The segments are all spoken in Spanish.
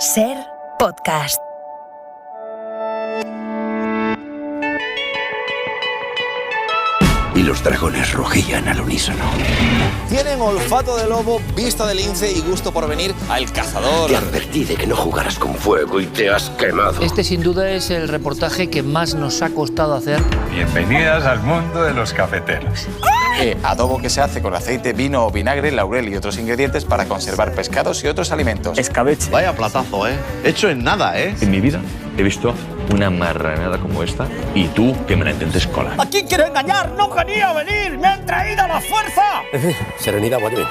Ser Podcast. Y los dragones rugían al unísono. Tienen olfato de lobo, vista de lince y gusto por venir al cazador. Te advertí de que no jugaras con fuego y te has quemado. Este sin duda es el reportaje que más nos ha costado hacer. Bienvenidas al mundo de los cafeteros. Adobo que se hace con aceite, vino o vinagre, laurel y otros ingredientes para conservar pescados y otros alimentos. Escabeche. Vaya platazo, Hecho en nada, En mi vida he visto una marranada como esta y tú que me la intentes colar. ¿A quién quiero engañar? ¡No quería venir! ¡Me han traído a la fuerza! Serenidad, Guadalupe.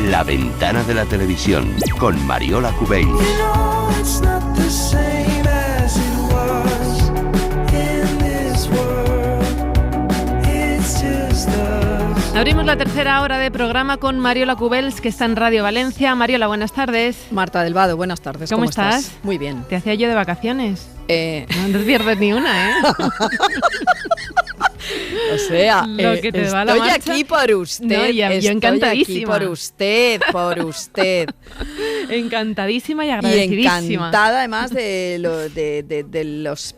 La ventana de la televisión con Mariola Cubell. Abrimos la tercera hora de programa con Mariola Cubells, que está en Radio Valencia. Mariola, buenas tardes. Marta del Vado, buenas tardes. ¿Cómo estás? Muy bien. Te hacía yo de vacaciones. No te pierdes ni una, ¿eh? O sea, lo que te va la estoy marcha. aquí por usted. No, yo encantadísima. Aquí por usted. Encantadísima y Y agradecidísima. encantada además de los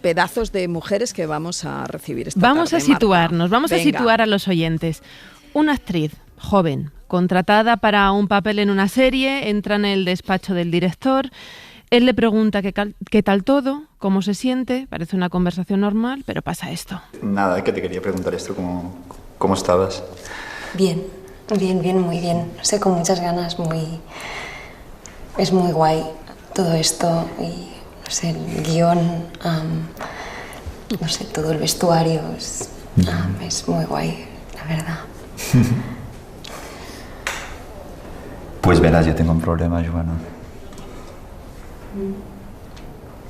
pedazos de mujeres que vamos a recibir esta Vamos tarde, a situarnos, Marta. vamos a Venga. situar a los oyentes. Una actriz joven, contratada para un papel en una serie, entra en el despacho del director. Él le pregunta qué tal todo, cómo se siente. Parece una conversación normal, pero pasa esto. Nada, que te quería preguntar esto, ¿cómo estabas? Bien, muy bien. No sé, con muchas ganas, es muy guay todo esto y, no sé, el guión, no sé, todo el vestuario, es muy guay, la verdad. Pues verás, yo tengo un problema, Joana.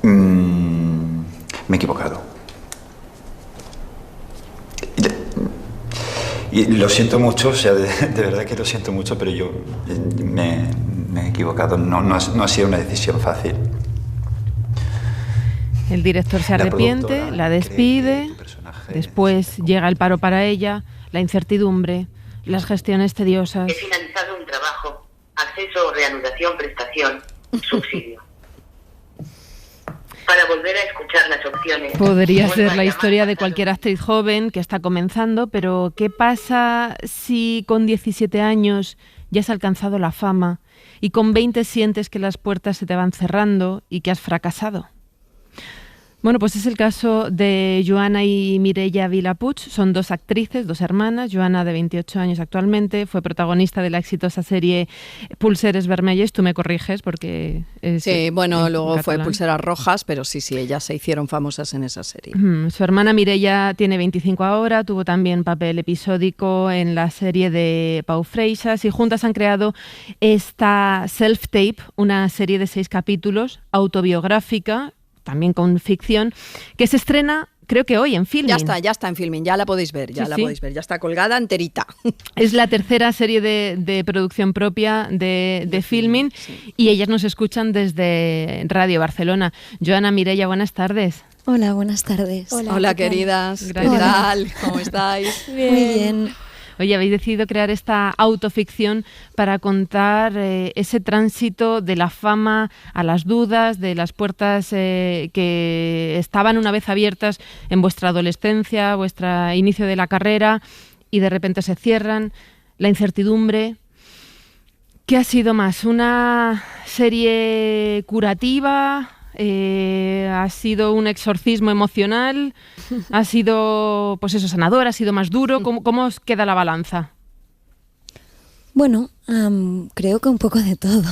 Me he equivocado. Y lo siento mucho, o sea, de verdad que lo siento mucho, pero yo me he equivocado. No ha sido una decisión fácil. El director se arrepiente, la despide, después llega el paro para ella, la incertidumbre, las gestiones tediosas. He finalizado un trabajo, acceso o reanudación, prestación, subsidio. Para volver a escuchar las opciones. Podría ser la historia de cualquier actriz joven que está comenzando, pero ¿qué pasa si con 17 años ya has alcanzado la fama y con 20 sientes que las puertas se te van cerrando y que has fracasado? Bueno, pues es el caso de Joana y Mireia Vilapuig. Son dos actrices, dos hermanas. Joana, de 28 años actualmente, fue protagonista de la exitosa serie Pulseres Vermelles. Tú me corriges porque... Sí, bueno, luego catalán. fue Pulseras Rojas, pero sí, ellas se hicieron famosas en esa serie. Su hermana Mireia tiene 25 ahora, tuvo también papel episódico en la serie de Pau Freixas y juntas han creado esta Self-Tape, una serie de 6 capítulos autobiográfica, también con ficción, que se estrena, creo que hoy, en Filmin. Ya está en Filmin, ya la podéis ver, ya está colgada enterita. Es la tercera serie de producción propia de Filmin, sí. Y ellas nos escuchan desde Radio Barcelona. Joana, Mireia, buenas tardes. Hola, buenas tardes. Hola queridas, ¿qué tal? ¿Cómo estáis? Bien. Muy bien. Oye, habéis decidido crear esta autoficción para contar ese tránsito de la fama a las dudas, de las puertas que estaban una vez abiertas en vuestra adolescencia, vuestro inicio de la carrera, y de repente se cierran, la incertidumbre. ¿Qué ha sido más? ¿Una serie curativa? ¿Ha sido un exorcismo emocional? ¿Ha sido, pues eso, sanador? ¿Ha sido más duro? ¿Cómo os queda la balanza? Bueno, creo que un poco de todo.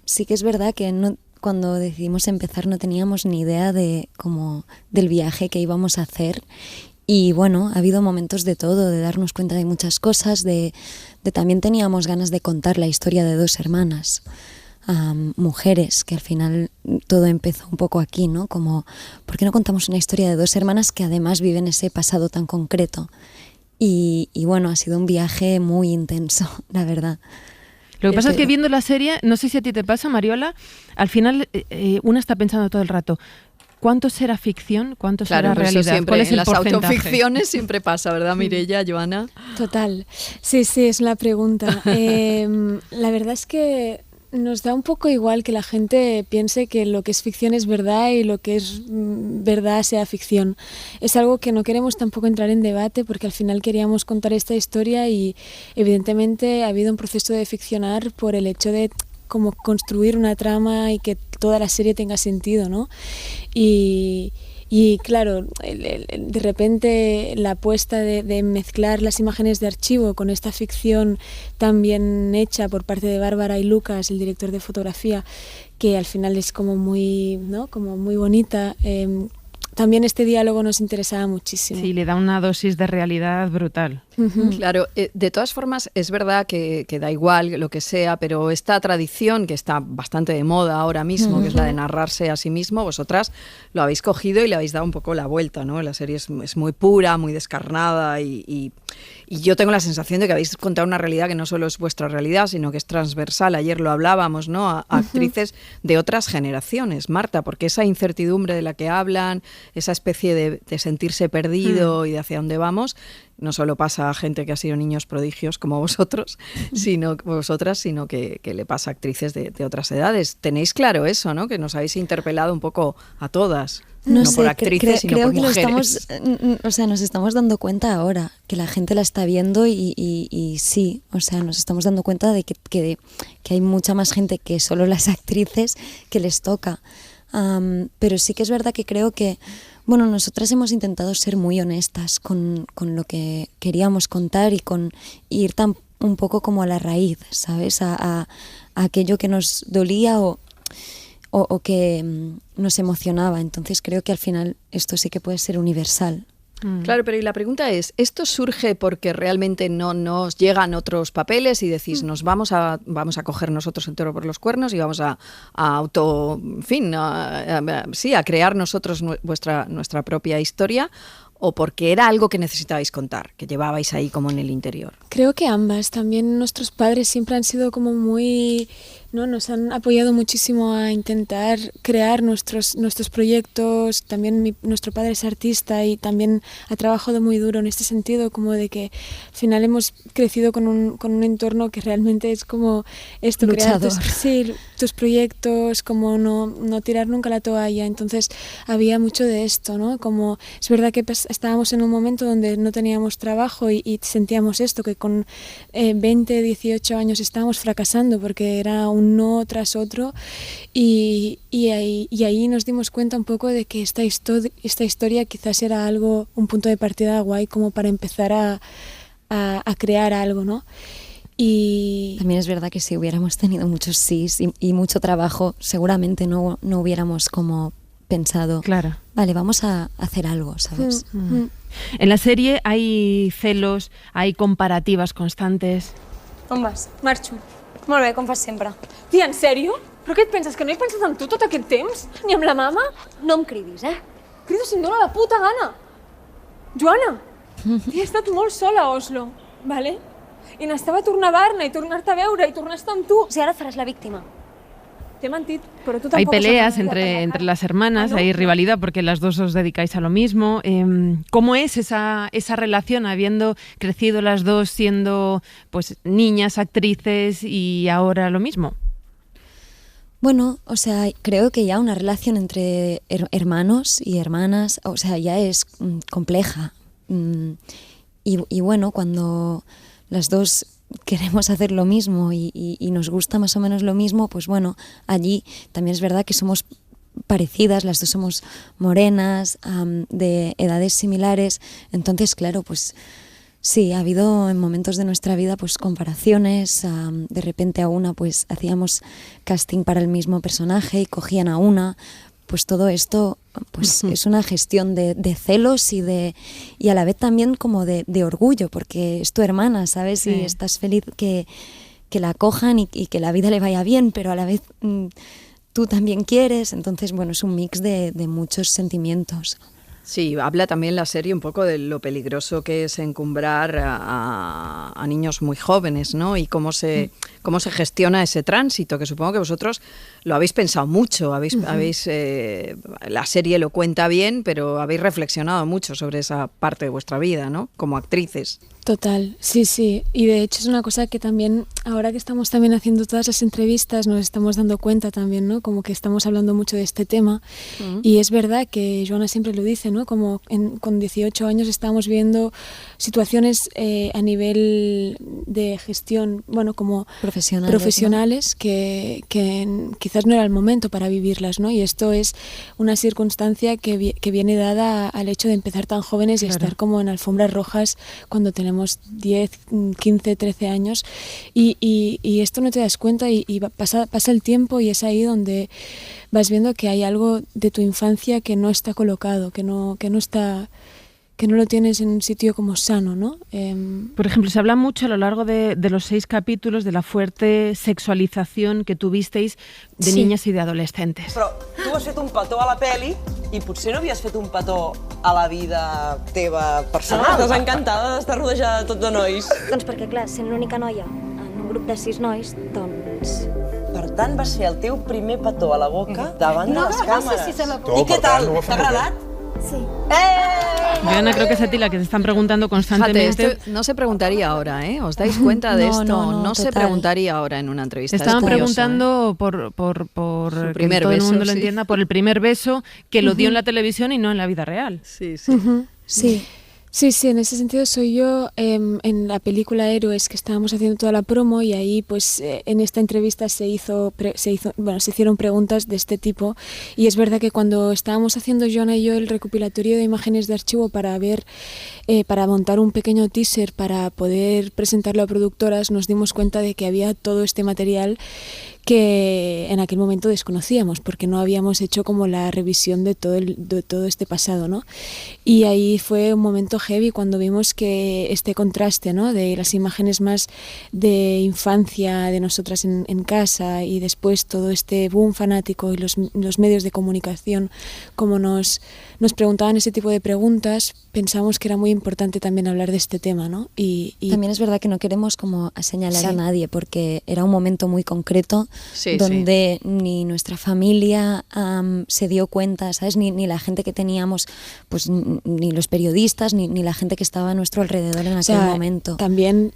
Sí que es verdad que cuando decidimos empezar no teníamos ni idea del viaje que íbamos a hacer. Y bueno, ha habido momentos de todo, de darnos cuenta de muchas cosas, de también teníamos ganas de contar la historia de dos hermanas. Mujeres, que al final todo empezó un poco aquí, ¿no? Como, ¿por qué no contamos una historia de dos hermanas que además viven ese pasado tan concreto? Y bueno, ha sido un viaje muy intenso, la verdad. Lo que pasa es que viendo la serie, no sé si a ti te pasa, Mariola, al final una está pensando todo el rato, ¿cuánto será ficción? ¿Cuánto será realidad? Siempre, ¿cuál es el en las porcentaje? autoficciones siempre pasa, ¿verdad, Mireia, Joana? Total. Sí, es la pregunta. La verdad es que nos da un poco igual que la gente piense que lo que es ficción es verdad y lo que es verdad sea ficción. Es algo que no queremos tampoco entrar en debate porque al final queríamos contar esta historia y evidentemente ha habido un proceso de ficcionar por el hecho de como construir una trama y que toda la serie tenga sentido, ¿no? Y claro, de repente la apuesta de mezclar las imágenes de archivo con esta ficción tan bien hecha por parte de Bárbara y Lucas, el director de fotografía, que al final es como muy, ¿no? Como muy bonita. También este diálogo nos interesaba muchísimo. Sí, le da una dosis de realidad brutal. Claro, de todas formas es verdad que da igual lo que sea, pero esta tradición que está bastante de moda ahora mismo, que es la de narrarse a sí mismo, vosotras lo habéis cogido y le habéis dado un poco la vuelta, ¿no? La serie es muy pura, muy descarnada y yo tengo la sensación de que habéis contado una realidad que no solo es vuestra realidad, sino que es transversal. Ayer lo hablábamos, ¿no? A actrices de otras generaciones, Marta, porque esa incertidumbre de la que hablan, esa especie de sentirse perdido y de hacia dónde vamos, no solo pasa a gente que ha sido niños prodigios como vosotros, sino que le pasa a actrices de otras edades. Tenéis claro eso, ¿no? Que nos habéis interpelado un poco a todas. No sé, por actrices, sino creo por que mujeres. nos estamos dando cuenta ahora que la gente la está viendo y sí, o sea, nos estamos dando cuenta de que hay mucha más gente que solo las actrices que les toca. Pero sí que es verdad que creo que, bueno, nosotras hemos intentado ser muy honestas con lo que queríamos contar y ir un poco como a la raíz, ¿sabes? A aquello que nos dolía o que nos emocionaba. Entonces creo que al final esto sí que puede ser universal. Claro, pero y la pregunta es, ¿esto surge porque realmente no nos llegan otros papeles y decís, nos vamos a coger nosotros el toro por los cuernos y vamos a crear nosotros nuestra propia historia? ¿O porque era algo que necesitabais contar, que llevabais ahí como en el interior? Creo que ambas. También nuestros padres siempre han sido como muy, ¿no? Nos han apoyado muchísimo a intentar crear nuestros proyectos. También nuestro padre es artista y también ha trabajado muy duro en este sentido, como de que al final hemos crecido con un entorno que realmente es como esto, luchador. Crear tus proyectos, como no tirar nunca la toalla. Entonces había mucho de esto, ¿no? Como es verdad que estábamos en un momento donde no teníamos trabajo y sentíamos esto, que con 20, 18 años estábamos fracasando porque era un no tras otro y ahí nos dimos cuenta un poco de que esta historia quizás era un punto de partida guay como para empezar a crear algo, ¿no? Y también es verdad que si hubiéramos tenido muchos sís y mucho trabajo, seguramente no hubiéramos como pensado, claro, vale, vamos a hacer algo, ¿sabes? En la serie hay celos, hay comparativas constantes. On vas? Marxo. Molt bé, com fas sempre. Tia, en sèrio? Però què et penses, que no he pensat en tu tot aquest temps? Ni amb la mama? No em cridis, Crido si em dóna la puta gana. Joana, he estat molt sola a Oslo, vale? I necessitava tornar a Varna i tornar-te a veure i tornar a estar amb tu. O sigui, ara faràs la víctima. Hay peleas entre las hermanas, hay rivalidad porque las dos os dedicáis a lo mismo. ¿Cómo es esa relación, habiendo crecido las dos siendo pues niñas, actrices y ahora lo mismo? Bueno, o sea, creo que ya una relación entre hermanos y hermanas, o sea, ya es compleja. Y bueno, cuando las dos queremos hacer lo mismo y nos gusta más o menos lo mismo, pues bueno, allí también es verdad que somos parecidas, las dos somos morenas, de edades similares, entonces claro, pues sí, ha habido en momentos de nuestra vida pues comparaciones, de repente a una pues hacíamos casting para el mismo personaje y cogían a una, pues todo esto pues es una gestión de celos y a la vez también como de orgullo, porque es tu hermana, ¿sabes? Sí. Y estás feliz que la acojan y que la vida le vaya bien, pero a la vez tú también quieres, entonces bueno, es un mix de muchos sentimientos. Sí, habla también la serie un poco de lo peligroso que es encumbrar a niños muy jóvenes, ¿no? Y cómo se gestiona ese tránsito, que supongo que vosotros lo habéis pensado mucho, la serie lo cuenta bien, pero habéis reflexionado mucho sobre esa parte de vuestra vida, ¿no? Como actrices. Total, sí, sí. Y de hecho es una cosa que también, ahora que estamos también haciendo todas las entrevistas, nos estamos dando cuenta también, ¿no? Como que estamos hablando mucho de este tema. Y es verdad que Joana siempre lo dice, ¿no? Como con 18 años estábamos viendo situaciones a nivel de gestión, bueno, como profesionales, ¿no? que quizás no era el momento para vivirlas, ¿no? Y esto es una circunstancia que viene dada al hecho de empezar tan jóvenes y estar como en alfombras rojas cuando tenemos 10, 15, 13 años y esto no te das cuenta y pasa el tiempo y es ahí donde vas viendo que hay algo de tu infancia que no está colocado, que no lo tienes en un sitio como sano, ¿no? Por ejemplo, se habla mucho a lo largo de los 6 capítulos de la fuerte sexualitzación que tuvisteis de niñas y de adolescentes. Però tu has fet un petó a la peli i potser no havies fet un petó a la vida teva personal. Estàs encantada d'estar rodejada de tot de nois. Doncs perquè, clar, sent l'única noia en un grup de 6 nois, doncs... Per tant, va ser el teu primer petó a la boca davant de les càmeres. No sé si se m'ha... I què tal? T'ha agradat? Sí. Joana, creo que es a ti la que te están preguntando constantemente. Fíjate, esto no se preguntaría ahora, ¿eh? ¿Os dais cuenta de esto? No se preguntaría ahora en una entrevista. Estaban preguntando por su que todo el mundo lo entienda, por el primer beso que lo dio en la televisión y no en la vida real. Sí, sí. Sí. Sí, sí, en ese sentido soy yo en la película Héroes, que estábamos haciendo toda la promo y ahí pues en esta entrevista se hicieron preguntas de este tipo y es verdad que cuando estábamos haciendo Joana y yo el recopilatorio de imágenes de archivo para montar un pequeño teaser para poder presentarlo a productoras, nos dimos cuenta de que había todo este material que en aquel momento desconocíamos porque no habíamos hecho como la revisión de todo este pasado, ¿no? Y ahí fue un momento heavy cuando vimos que este contraste, ¿no? De las imágenes más de infancia de nosotras en casa y después todo este boom fanático y los medios de comunicación, como nos preguntaban ese tipo de preguntas, pensamos que era muy importante también hablar de este tema, ¿no? Y también es verdad que no queremos como señalar a nadie porque era un momento muy concreto donde ni nuestra familia se dio cuenta, ¿sabes? Ni la gente que teníamos, pues ni los periodistas, ni la gente que estaba a nuestro alrededor en aquel momento. También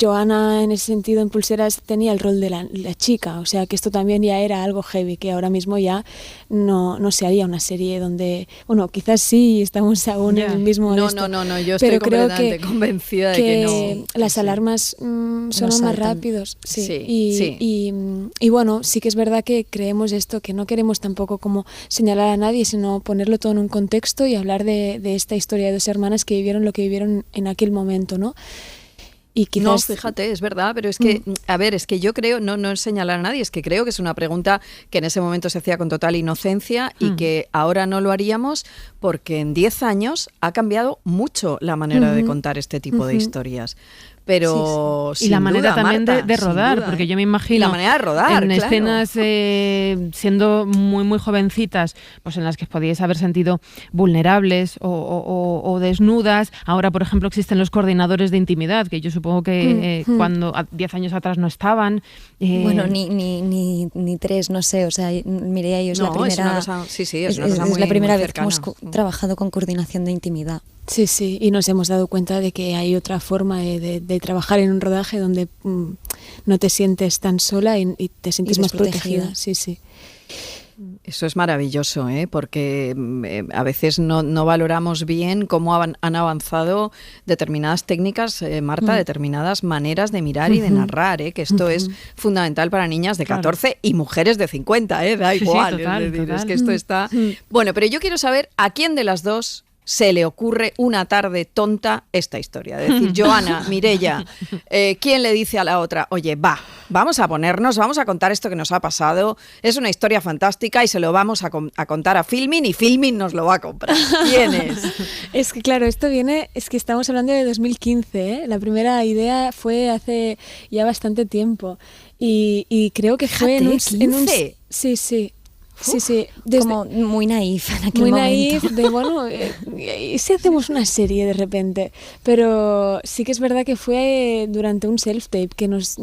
Joana en ese sentido en Pulseras tenía el rol de la chica, o sea que esto también ya era algo heavy, que ahora mismo ya no se haría una serie donde, bueno, quizás sí, estamos aún en el mismo... No, yo estoy completamente convencida de que no. Las alarmas suenan más rápidos, y bueno, sí que es verdad que creemos esto, que no queremos tampoco como señalar a nadie, sino ponerlo todo en un contexto y hablar de esta historia de 2 hermanas que vivieron lo que vivieron en aquel momento, ¿no? Y quizás... No, fíjate, es verdad, pero es que, a ver, es que yo creo, no es señalar a nadie, es que creo que es una pregunta que en ese momento se hacía con total inocencia y que ahora no lo haríamos porque en 10 años ha cambiado mucho la manera de contar este tipo de historias. Pero y la manera duda, también Marta, de rodar, duda, porque yo me imagino y la manera de rodar, en claro. escenas siendo muy muy jovencitas, pues en las que podíais haber sentido vulnerables o desnudas. Ahora, por ejemplo, existen los coordinadores de intimidad, que yo supongo que cuando 10 años atrás no estaban. Bueno, ni 3, no sé, o sea, Mireia y yo es la primera. Es una cosa, es una cosa es la primera vez que cercana. hemos trabajado con coordinación de intimidad. Sí, sí, y nos hemos dado cuenta de que hay otra forma de trabajar en un rodaje donde no te sientes tan sola y te sientes más protegida. Sí, sí. Eso es maravilloso, porque a veces no valoramos bien cómo han avanzado determinadas técnicas, Marta, determinadas maneras de mirar y de narrar, que esto es fundamental para niñas de 14 y mujeres de 50, da igual. Total. Es que esto está... Bueno, pero yo quiero saber a quién de las dos se le ocurre una tarde tonta esta historia. Es decir, Joana, Mireia, ¿quién le dice a la otra, oye, vamos a contar esto que nos ha pasado, es una historia fantástica y se lo vamos a contar a Filmin y Filmin nos lo va a comprar? ¿Quién es? Es que claro, es que estamos hablando de 2015, La primera idea fue hace ya bastante tiempo y creo que fue en un... Sí. Sí, sí. Como muy naif en aquel momento. Muy naif, de bueno, ¿y si hacemos una serie de repente? Pero sí que es verdad que fue durante un self-tape que nos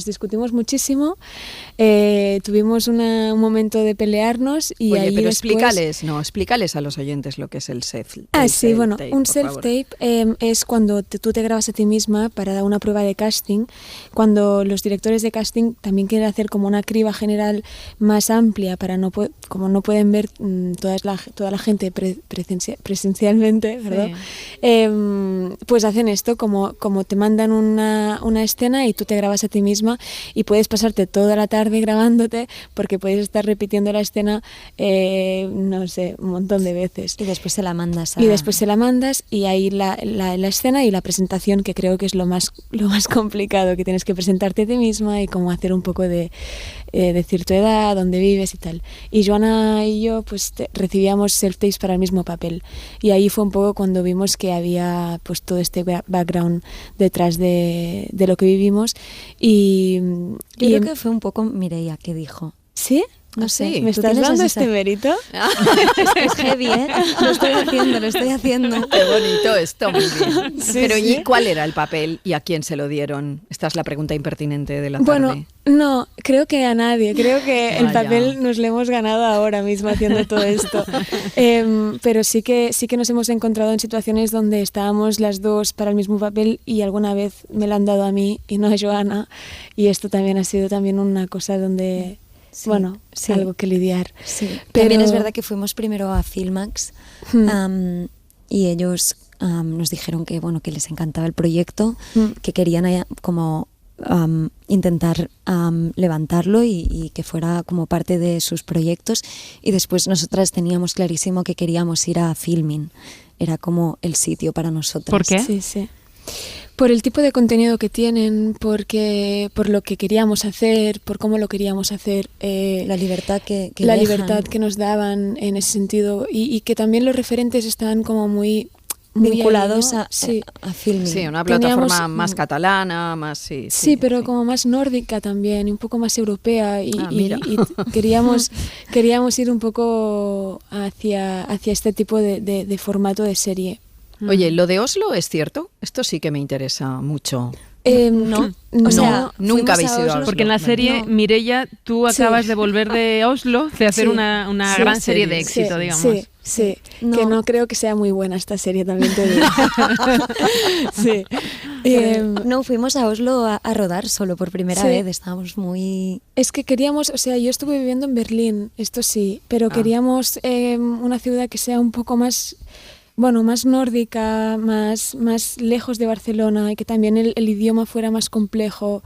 discutimos muchísimo, tuvimos un momento de pelearnos y Oye, ahí pero después... explícales a los oyentes lo que es el self-tape. Sí, bueno, un self-tape es cuando tú te grabas a ti misma para una prueba de casting, cuando los directores de casting también quieren hacer como una criba general más amplia para como no pueden ver toda la gente presencialmente, ¿verdad? Sí. Pues hacen esto, como te mandan una escena y tú te grabas a ti misma y puedes pasarte toda la tarde grabándote porque puedes estar repitiendo la escena, no sé, un montón de veces. Y después se la mandas y ahí la escena y la presentación, que creo que es lo más complicado, que tienes que presentarte a ti misma y como hacer un poco de decir tu edad, dónde vives y tal. Y Joana y yo pues recibíamos self-tapes para el mismo papel. Y ahí fue un poco cuando vimos que había pues todo este background detrás de lo que vivimos. Yo creo que fue un poco Mireia que dijo. ¿Sí? No sé, ¿me estás dando este mérito? Es heavy, ¿eh? Lo estoy haciendo. Qué bonito esto, muy bien. Sí, Pero sí. ¿y cuál era el papel y a quién se lo dieron? Esta es la pregunta impertinente de la tarde. Bueno, no, creo que a nadie. Creo que el papel nos lo hemos ganado ahora mismo haciendo todo esto. Pero sí que nos hemos encontrado en situaciones donde estábamos las dos para el mismo papel y alguna vez me lo han dado a mí y no a Joana. Y esto también ha sido una cosa donde... Sí, algo que lidiar. Sí. Pero también es verdad que fuimos primero a Filmax y ellos nos dijeron que que les encantaba el proyecto, que querían como intentar levantarlo y que fuera como parte de sus proyectos, y después nosotras teníamos clarísimo que queríamos ir a Filmin, era como el sitio para nosotras. ¿Por qué? Sí. Por el tipo de contenido que tienen, por lo que queríamos hacer, por cómo lo queríamos hacer. La libertad que libertad que nos daban en ese sentido. Y que también los referentes estaban como muy vinculados ahí, ¿no? a Filmin. Sí, una plataforma más catalana, más... Sí, pero como más nórdica también, un poco más europea. Y queríamos ir un poco hacia este tipo de formato de serie. Oye, ¿lo de Oslo es cierto? Esto sí que me interesa mucho. No, o sea, nunca habéis ido a Oslo. Porque en la serie, Mireia, tú acabas de volver de Oslo, de hacer una gran serie de éxito, digamos. Sí, que no creo que sea muy buena esta serie, también te digo. Sí. No, fuimos a Oslo a rodar solo por primera vez, estábamos muy... Es que queríamos, yo estuve viviendo en Berlín, esto sí, pero queríamos una ciudad que sea un poco más... más nórdica, más lejos de Barcelona, y que también el idioma fuera más complejo.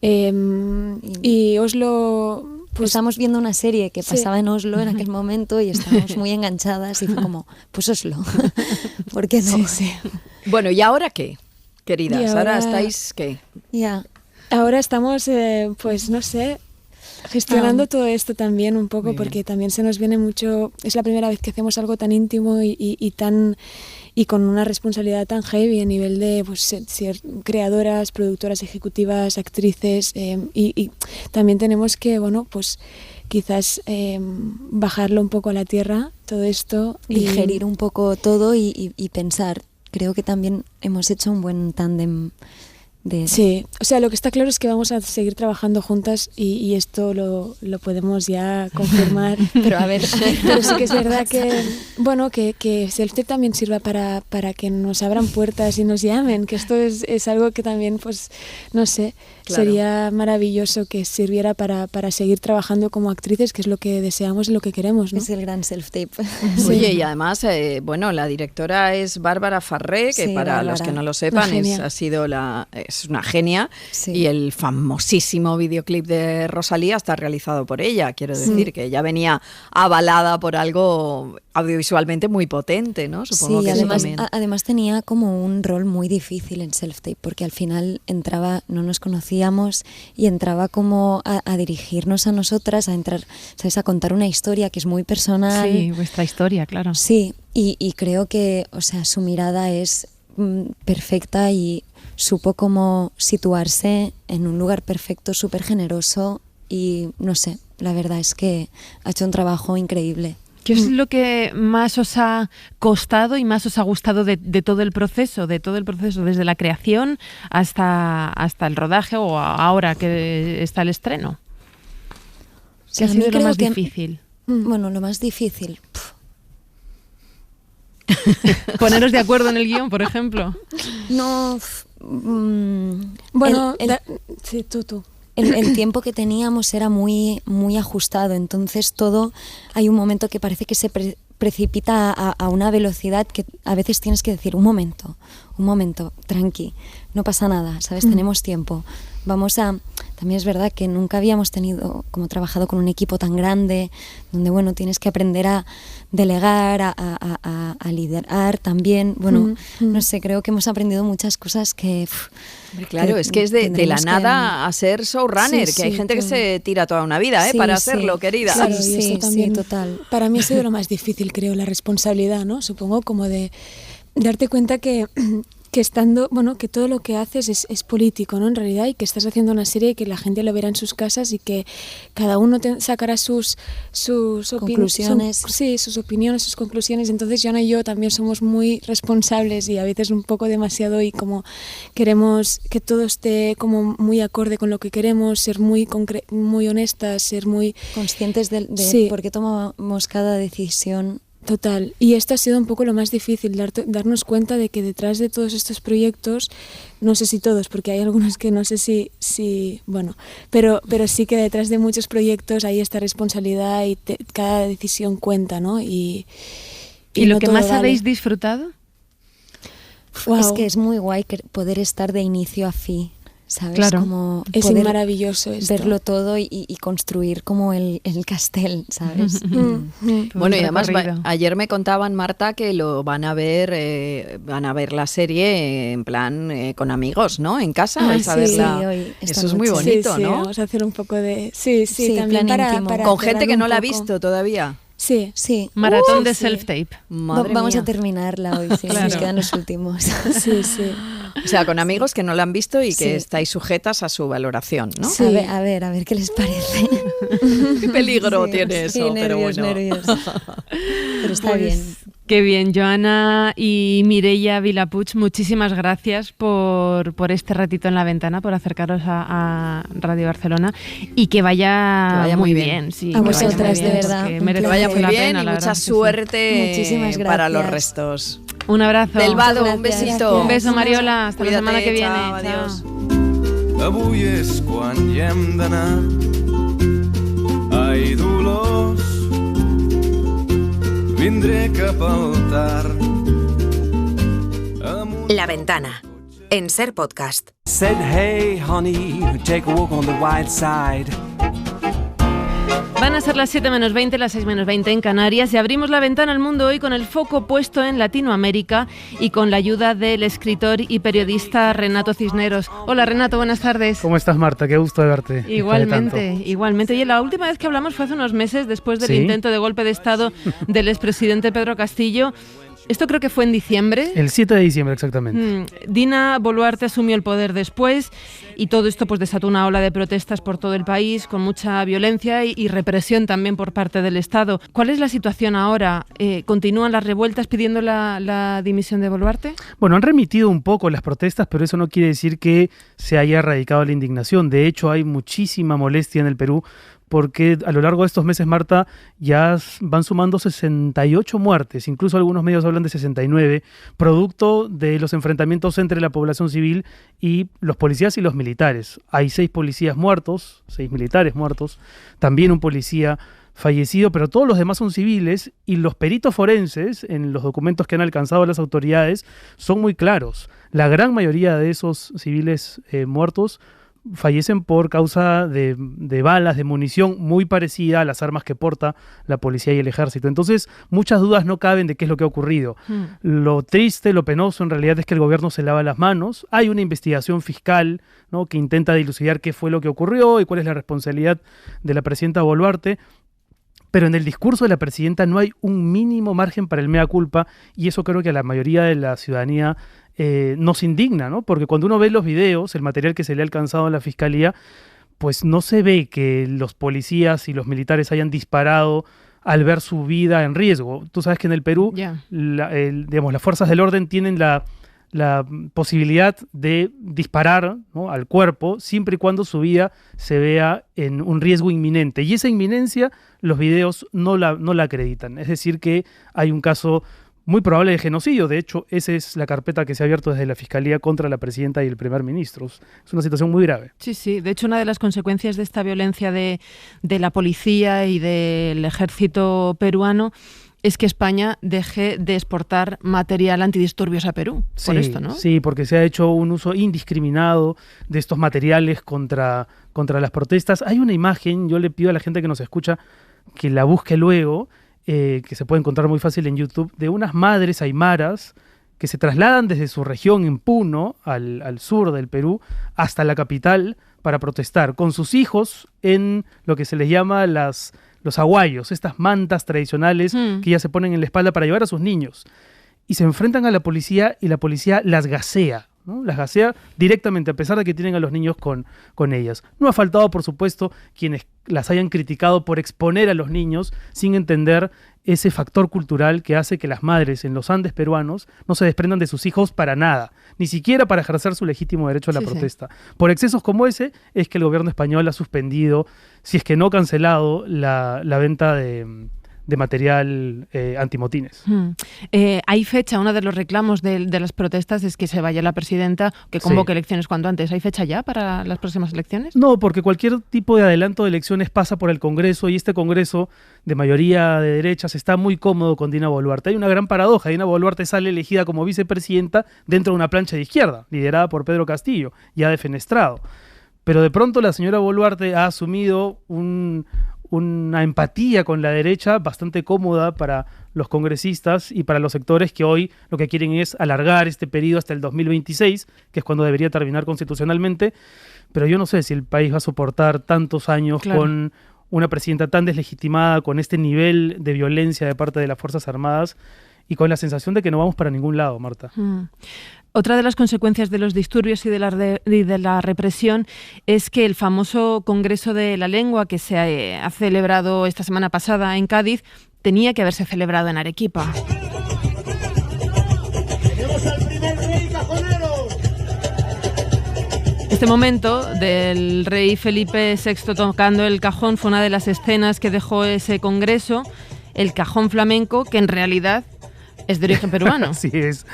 Y Oslo... Pues estábamos viendo una serie que pasaba en Oslo en aquel momento y estábamos muy enganchadas y fue como, pues Oslo, ¿por qué no? Sí. Bueno, ¿y ahora qué, queridas? ¿Ahora estáis qué? Ahora estamos, no sé... gestionando todo esto también un poco, porque también se nos viene mucho, es la primera vez que hacemos algo tan íntimo y con una responsabilidad tan heavy a nivel de ser creadoras, productoras ejecutivas, actrices, y también tenemos que, quizás bajarlo un poco a la tierra, todo esto. Digerir un poco todo y pensar. Creo que también hemos hecho un buen tándem. Sí, lo que está claro es que vamos a seguir trabajando juntas y esto lo podemos ya confirmar. Pero a ver, pero sí que es verdad que Self-Tape también sirva para que nos abran puertas y nos llamen, que esto es algo que también, no sé, sería maravilloso que sirviera para seguir trabajando como actrices, que es lo que deseamos y lo que queremos, ¿no? Es el gran Self-Tape. Oye, y además, la directora es Bárbara Farré, que para los que no lo sepan es una genia, y el famosísimo videoclip de Rosalía está realizado por ella. Quiero decir que ella venía avalada por algo audiovisualmente muy potente, ¿no? Supongo que además tenía como un rol muy difícil en Self-Tape, porque al final no nos conocíamos y entraba como a dirigirnos a nosotras, a entrar, ¿sabes?, a contar una historia que es muy personal. Sí, vuestra historia, claro. Sí, y creo que, su mirada es perfecta y supo cómo situarse en un lugar perfecto, súper generoso, y no sé, la verdad es que ha hecho un trabajo increíble. ¿Qué es lo que más os ha costado y más os ha gustado de todo el proceso, desde la creación hasta el rodaje o ahora que está el estreno? ¿Qué ha sido lo más difícil? Bueno, lo más difícil... Poneros de acuerdo en el guión, por ejemplo. No... Bueno, sí, tú. El tiempo que teníamos era muy ajustado, entonces todo, hay un momento que parece que se precipita a una velocidad que a veces tienes que decir, un momento, tranqui, no pasa nada, ¿sabes? Tenemos tiempo. También es verdad que nunca habíamos trabajado con un equipo tan grande, donde, bueno, tienes que aprender a delegar, a liderar también. Bueno, no sé, creo que hemos aprendido muchas cosas que... Claro, es que es de la nada a ser showrunner, que hay gente que se tira toda una vida para hacerlo, querida. Claro, y eso también, total. Para mí ha sido lo más difícil, creo, la responsabilidad, ¿no? Supongo como de darte cuenta que estando, bueno, que todo lo que haces es político, ¿no? En realidad, y que estás haciendo una serie y que la gente lo verá en sus casas y que cada uno sacará sus conclusiones. Sus opiniones, sus conclusiones. Entonces, Joana y yo también somos muy responsables y a veces un poco demasiado, y como queremos que todo esté como muy acorde con lo que queremos, ser muy honestas, ser muy conscientes de por qué tomamos cada decisión. Total, y esto ha sido un poco lo más difícil, darnos cuenta de que detrás de todos estos proyectos, no sé si todos, porque hay algunos que no sé si bueno, pero sí que detrás de muchos proyectos hay esta responsabilidad y cada decisión cuenta, ¿no? ¿Y lo que más habéis disfrutado? Wow. Es que es muy guay poder estar de inicio a fin. ¿Sabes? Claro. Como es maravilloso esto. Verlo todo y construir como el castel, ¿sabes? Bueno, y además ayer me contaban, Marta, que lo van a ver la serie en plan con amigos, ¿no? En casa vais a verla. Sí, hoy, eso es muy bonito, ¿no? Vamos a hacer un poco de... Sí, también para con gente que no la ha visto todavía. Sí. Maratón de self-tape. Vamos a terminarla hoy, sí. Claro. Nos quedan los últimos. Sí. O sea, con amigos que no la han visto y que estáis sujetas a su valoración, ¿no? Sí. A ver qué les parece. Qué peligro tiene eso, pero bueno. Nervios. Pero está bien. Qué bien, Joana y Mireia Vilapuig, muchísimas gracias por este ratito en La Ventana, por acercaros a Radio Barcelona y que vaya muy bien. Sí, a vosotras, de verdad. Que vaya muy bien y mucha suerte para los restos. Un abrazo. Del Vado, un besito. Un beso, Mariola. Hasta la semana que viene. Chao, adiós. Avui és quan hi hem d'anar. Ai, Dolors, vindré cap al tard. La Ventana, en Ser Podcast. Said, hey, honey, take a walk on the white side. Van a ser las 7 menos 20, las 6 menos 20 en Canarias y abrimos la ventana al mundo hoy con el foco puesto en Latinoamérica y con la ayuda del escritor y periodista Renato Cisneros. Hola Renato, buenas tardes. ¿Cómo estás, Marta? Qué gusto de verte. Igualmente. Oye, la última vez que hablamos fue hace unos meses después del intento de golpe de Estado del expresidente Pedro Castillo. Esto creo que fue en diciembre. El 7 de diciembre, exactamente. Dina Boluarte asumió el poder después y todo esto pues desató una ola de protestas por todo el país con mucha violencia y represión también por parte del Estado. ¿Cuál es la situación ahora? ¿Continúan las revueltas pidiendo la dimisión de Boluarte? Bueno, han remitido un poco las protestas, pero eso no quiere decir que se haya erradicado la indignación. De hecho, hay muchísima molestia en el Perú porque a lo largo de estos meses, Marta, ya van sumando 68 muertes, incluso algunos medios hablan de 69, producto de los enfrentamientos entre la población civil y los policías y los militares. Hay 6 policías muertos, 6 militares muertos, también un policía fallecido, pero todos los demás son civiles y los peritos forenses, en los documentos que han alcanzado las autoridades, son muy claros. La gran mayoría de esos civiles muertos fallecen por causa de balas, de munición muy parecida a las armas que porta la policía y el ejército. Entonces, muchas dudas no caben de qué es lo que ha ocurrido. Lo triste, lo penoso en realidad es que el gobierno se lava las manos. Hay una investigación fiscal, ¿no?, que intenta dilucidar qué fue lo que ocurrió y cuál es la responsabilidad de la presidenta Boluarte. Pero en el discurso de la presidenta no hay un mínimo margen para el mea culpa y eso creo que a la mayoría de la ciudadanía nos indigna, ¿no? Porque cuando uno ve los videos, el material que se le ha alcanzado a la fiscalía, pues no se ve que los policías y los militares hayan disparado al ver su vida en riesgo. Tú sabes que en el Perú, las fuerzas del orden tienen la posibilidad de disparar, ¿no?, al cuerpo, siempre y cuando su vida se vea en un riesgo inminente. Y esa inminencia los videos no la acreditan. Es decir, que hay un caso muy probable de genocidio. De hecho, esa es la carpeta que se ha abierto desde la Fiscalía contra la presidenta y el primer ministro. Es una situación muy grave. Sí, sí. De hecho, una de las consecuencias de esta violencia de la policía y del ejército peruano es que España deje de exportar material antidisturbios a Perú, por esto, ¿no? Sí, porque se ha hecho un uso indiscriminado de estos materiales contra las protestas. Hay una imagen, yo le pido a la gente que nos escucha que la busque luego, que se puede encontrar muy fácil en YouTube, de unas madres aymaras que se trasladan desde su región en Puno, al sur del Perú, hasta la capital para protestar, con sus hijos en lo que se les llama los aguayos, estas mantas tradicionales que ya se ponen en la espalda para llevar a sus niños. Y se enfrentan a la policía y la policía las gasea, ¿no? Las gasea directamente, a pesar de que tienen a los niños con ellas. No ha faltado, por supuesto, quienes las hayan criticado por exponer a los niños sin entender ese factor cultural que hace que las madres en los Andes peruanos no se desprendan de sus hijos para nada, ni siquiera para ejercer su legítimo derecho a la protesta. Por excesos como ese es que el gobierno español ha suspendido, si es que no cancelado, la venta de material antimotines. Hay fecha, uno de los reclamos de las protestas es que se vaya la presidenta, que convoque elecciones cuanto antes. ¿Hay fecha ya para las próximas elecciones? No, porque cualquier tipo de adelanto de elecciones pasa por el Congreso, y este Congreso de mayoría de derechas está muy cómodo con Dina Boluarte. Hay una gran paradoja. Dina Boluarte sale elegida como vicepresidenta dentro de una plancha de izquierda, liderada por Pedro Castillo, ya defenestrado. Pero de pronto la señora Boluarte ha asumido una empatía con la derecha bastante cómoda para los congresistas y para los sectores que hoy lo que quieren es alargar este periodo hasta el 2026, que es cuando debería terminar constitucionalmente. Pero yo no sé si el país va a soportar tantos años con una presidenta tan deslegitimada, con este nivel de violencia de parte de las Fuerzas Armadas y con la sensación de que no vamos para ningún lado, Marta. Otra de las consecuencias de los disturbios y de la represión es que el famoso Congreso de la Lengua que se ha celebrado esta semana pasada en Cádiz tenía que haberse celebrado en Arequipa. ¡Tenemos al primer rey cajonero! Este momento del rey Felipe VI tocando el cajón fue una de las escenas que dejó ese congreso, el cajón flamenco, que en realidad es de origen peruano. Así es.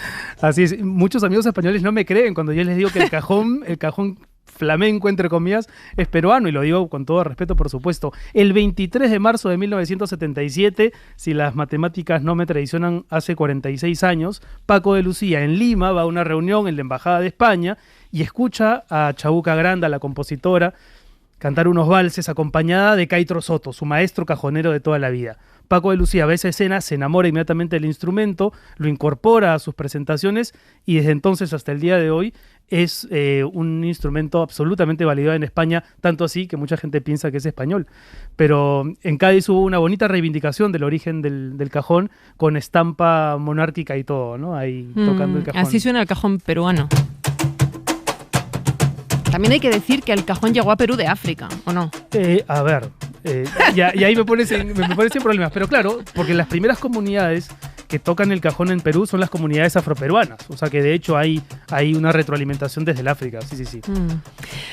Muchos amigos españoles no me creen cuando yo les digo que el cajón flamenco, entre comillas, es peruano, y lo digo con todo respeto, por supuesto. El 23 de marzo de 1977, si las matemáticas no me traicionan, hace 46 años, Paco de Lucía en Lima va a una reunión en la Embajada de España y escucha a Chabuca Granda, la compositora, cantar unos valses acompañada de Caitro Soto, su maestro cajonero de toda la vida. Paco de Lucía ve esa escena, se enamora inmediatamente del instrumento, lo incorpora a sus presentaciones y desde entonces hasta el día de hoy es un instrumento absolutamente validado en España, tanto así que mucha gente piensa que es español. Pero en Cádiz hubo una bonita reivindicación del origen del cajón, con estampa monárquica y todo, ¿no? Ahí tocando el cajón. Así suena el cajón peruano. También hay que decir que el cajón llegó a Perú de África, ¿o no? A ver, y ahí me pones sin problemas. Pero claro, porque las primeras comunidades que tocan el cajón en Perú son las comunidades afroperuanas. O sea que de hecho hay una retroalimentación desde el África. Sí.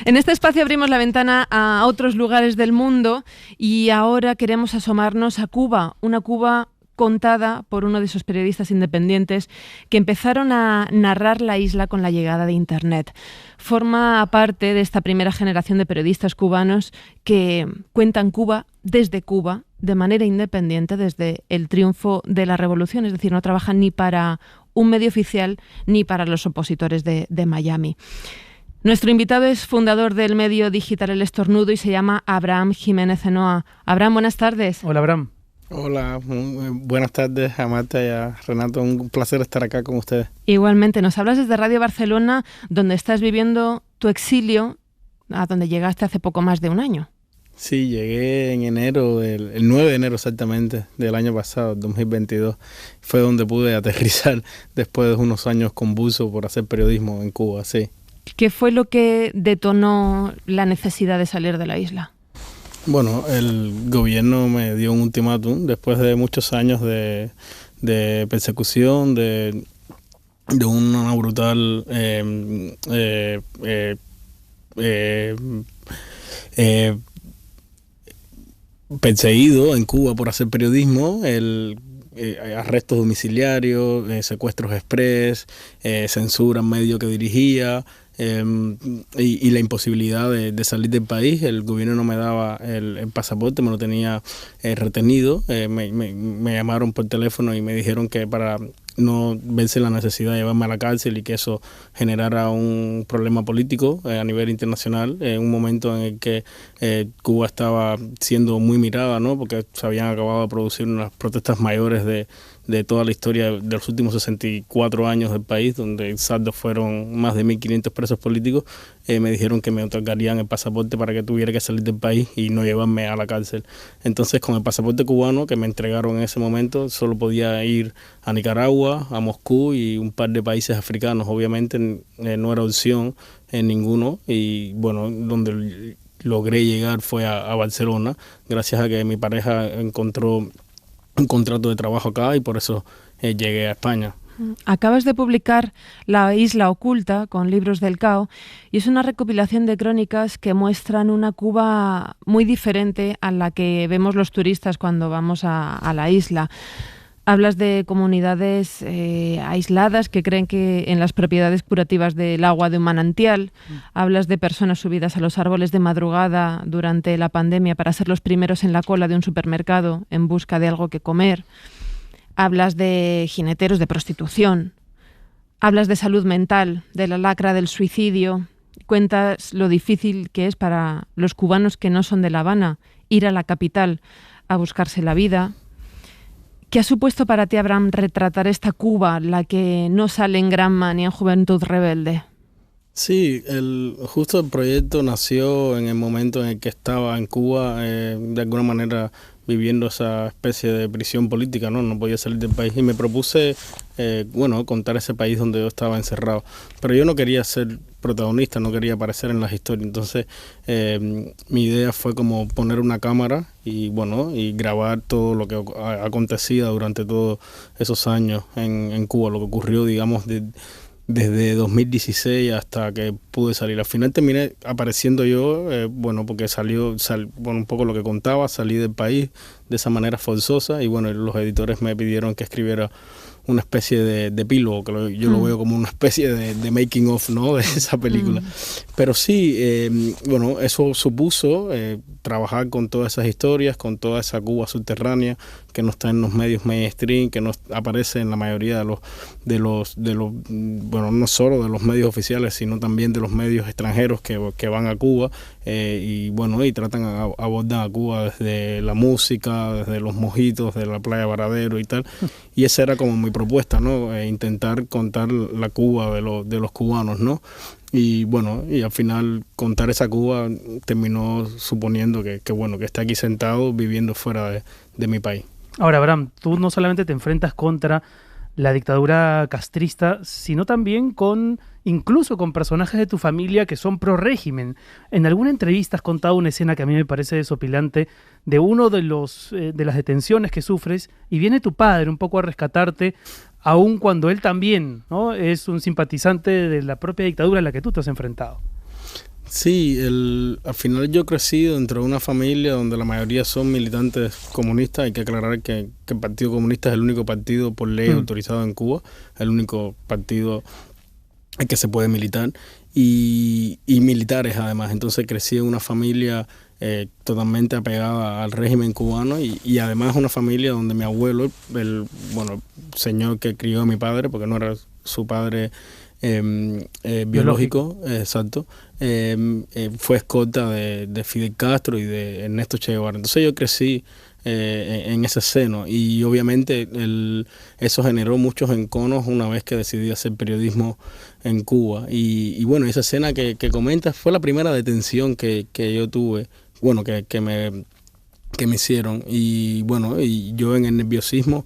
En este espacio abrimos la ventana a otros lugares del mundo y ahora queremos asomarnos a Cuba, una Cuba contada por uno de esos periodistas independientes que empezaron a narrar la isla con la llegada de Internet. Forma parte de esta primera generación de periodistas cubanos que cuentan Cuba desde Cuba, de manera independiente desde el triunfo de la revolución, es decir, no trabajan ni para un medio oficial ni para los opositores de Miami. Nuestro invitado es fundador del medio digital El Estornudo y se llama Abraham Jiménez Enoa. Abraham, buenas tardes. Hola, Abraham. Hola, buenas tardes a Marta y a Renato, un placer estar acá con ustedes. Igualmente, nos hablas desde Radio Barcelona, donde estás viviendo tu exilio, a donde llegaste hace poco más de un año. Sí, llegué en enero, el 9 de enero exactamente, del año pasado, 2022. Fue donde pude aterrizar después de unos años convulsos por hacer periodismo en Cuba, sí. ¿Qué fue lo que detonó la necesidad de salir de la isla? Bueno, el gobierno me dio un ultimátum después de muchos años de persecución, de una brutal perseguido en Cuba por hacer periodismo, arrestos domiciliarios, secuestros express, censura en medio que dirigía, y la imposibilidad de salir del país. El gobierno no me daba el pasaporte, me lo tenía retenido. Me llamaron por teléfono y me dijeron que para no verse la necesidad de llevarme a la cárcel y que eso generara un problema político a nivel internacional, en un momento en el que Cuba estaba siendo muy mirada, ¿no? Porque se habían acabado de producir unas protestas mayores de toda la historia de los últimos 64 años del país, donde el saldo fueron más de 1.500 presos políticos. Me dijeron que me otorgarían el pasaporte para que tuviera que salir del país y no llevarme a la cárcel. Entonces, con el pasaporte cubano que me entregaron en ese momento, solo podía ir a Nicaragua, a Moscú y un par de países africanos. Obviamente no era opción en ninguno, y bueno, donde logré llegar fue a Barcelona, gracias a que mi pareja encontró un contrato de trabajo acá y por eso llegué a España. Acabas de publicar La isla oculta con Libros del Cao, y es una recopilación de crónicas que muestran una Cuba muy diferente a la que vemos los turistas cuando vamos a la isla. Hablas de comunidades aisladas que creen que en las propiedades curativas del agua de un manantial. Hablas de personas subidas a los árboles de madrugada durante la pandemia para ser los primeros en la cola de un supermercado en busca de algo que comer. Hablas de jineteros de prostitución. Hablas de salud mental, de la lacra del suicidio. Cuentas lo difícil que es para los cubanos que no son de La Habana ir a la capital a buscarse la vida. ¿Qué ha supuesto para ti, Abraham, retratar esta Cuba, la que no sale en Granma ni en Juventud Rebelde? Sí, justo el proyecto nació en el momento en el que estaba en Cuba, de alguna manera viviendo esa especie de prisión política, no podía salir del país, y me propuse contar ese país donde yo estaba encerrado. Pero yo no quería ser protagonista, no quería aparecer en las historias. Entonces mi idea fue como poner una cámara y grabar todo lo que acontecía durante todos esos años en Cuba, lo que ocurrió, digamos, desde 2016 hasta que pude salir. Al final terminé apareciendo yo, porque un poco lo que contaba, salí del país de esa manera forzosa, y los editores me pidieron que escribiera una especie de epílogo, que yo lo veo como una especie de making of, ¿no?, de esa película. Pero sí, eso supuso trabajar con todas esas historias, con toda esa Cuba subterránea que no está en los medios mainstream, que no aparece en la mayoría de los no solo de los medios oficiales, sino también de los medios extranjeros que van a Cuba, y tratan abordar a Cuba desde la música, desde los mojitos, de la playa Varadero y tal. Y esa era como mi propuesta, ¿no? Intentar contar la Cuba de los cubanos, ¿no? Y al final contar esa Cuba terminó suponiendo que está aquí sentado viviendo fuera de mi país. Ahora, Abraham, tú no solamente te enfrentas contra la dictadura castrista, sino también incluso con personajes de tu familia que son pro régimen. En alguna entrevista has contado una escena que a mí me parece desopilante de uno de las detenciones que sufres, y viene tu padre un poco a rescatarte, aun cuando él también, ¿no?, es un simpatizante de la propia dictadura a la que tú te has enfrentado. Sí, al final yo crecí dentro de una familia donde la mayoría son militantes comunistas. Hay que aclarar que el Partido Comunista es el único partido por ley autorizado en Cuba, el único partido en que se puede militar, y militares además. Entonces crecí en una familia totalmente apegada al régimen cubano, y además una familia donde mi abuelo, el señor que crió a mi padre, porque no era su padre biológico, exacto, fue escolta de Fidel Castro y de Ernesto Che Guevara. Entonces yo crecí en ese seno, y obviamente eso generó muchos enconos una vez que decidí hacer periodismo en Cuba. Y esa escena que comentas fue la primera detención que yo tuve, que me hicieron, y yo en el nerviosismo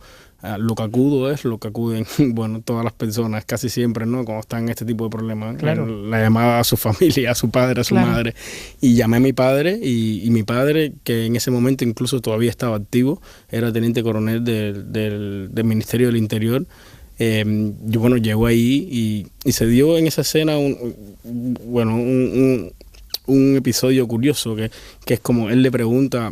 lo que acudo es lo que acuden, bueno, todas las personas, casi siempre, ¿no? Cuando están en este tipo de problemas. Claro. La llamada a su familia, a su padre, a su madre. Y llamé a mi padre, y mi padre, que en ese momento incluso todavía estaba activo, era teniente coronel del Ministerio del Interior. Bueno, llegó ahí y se dio en esa escena un episodio curioso, que es como él le pregunta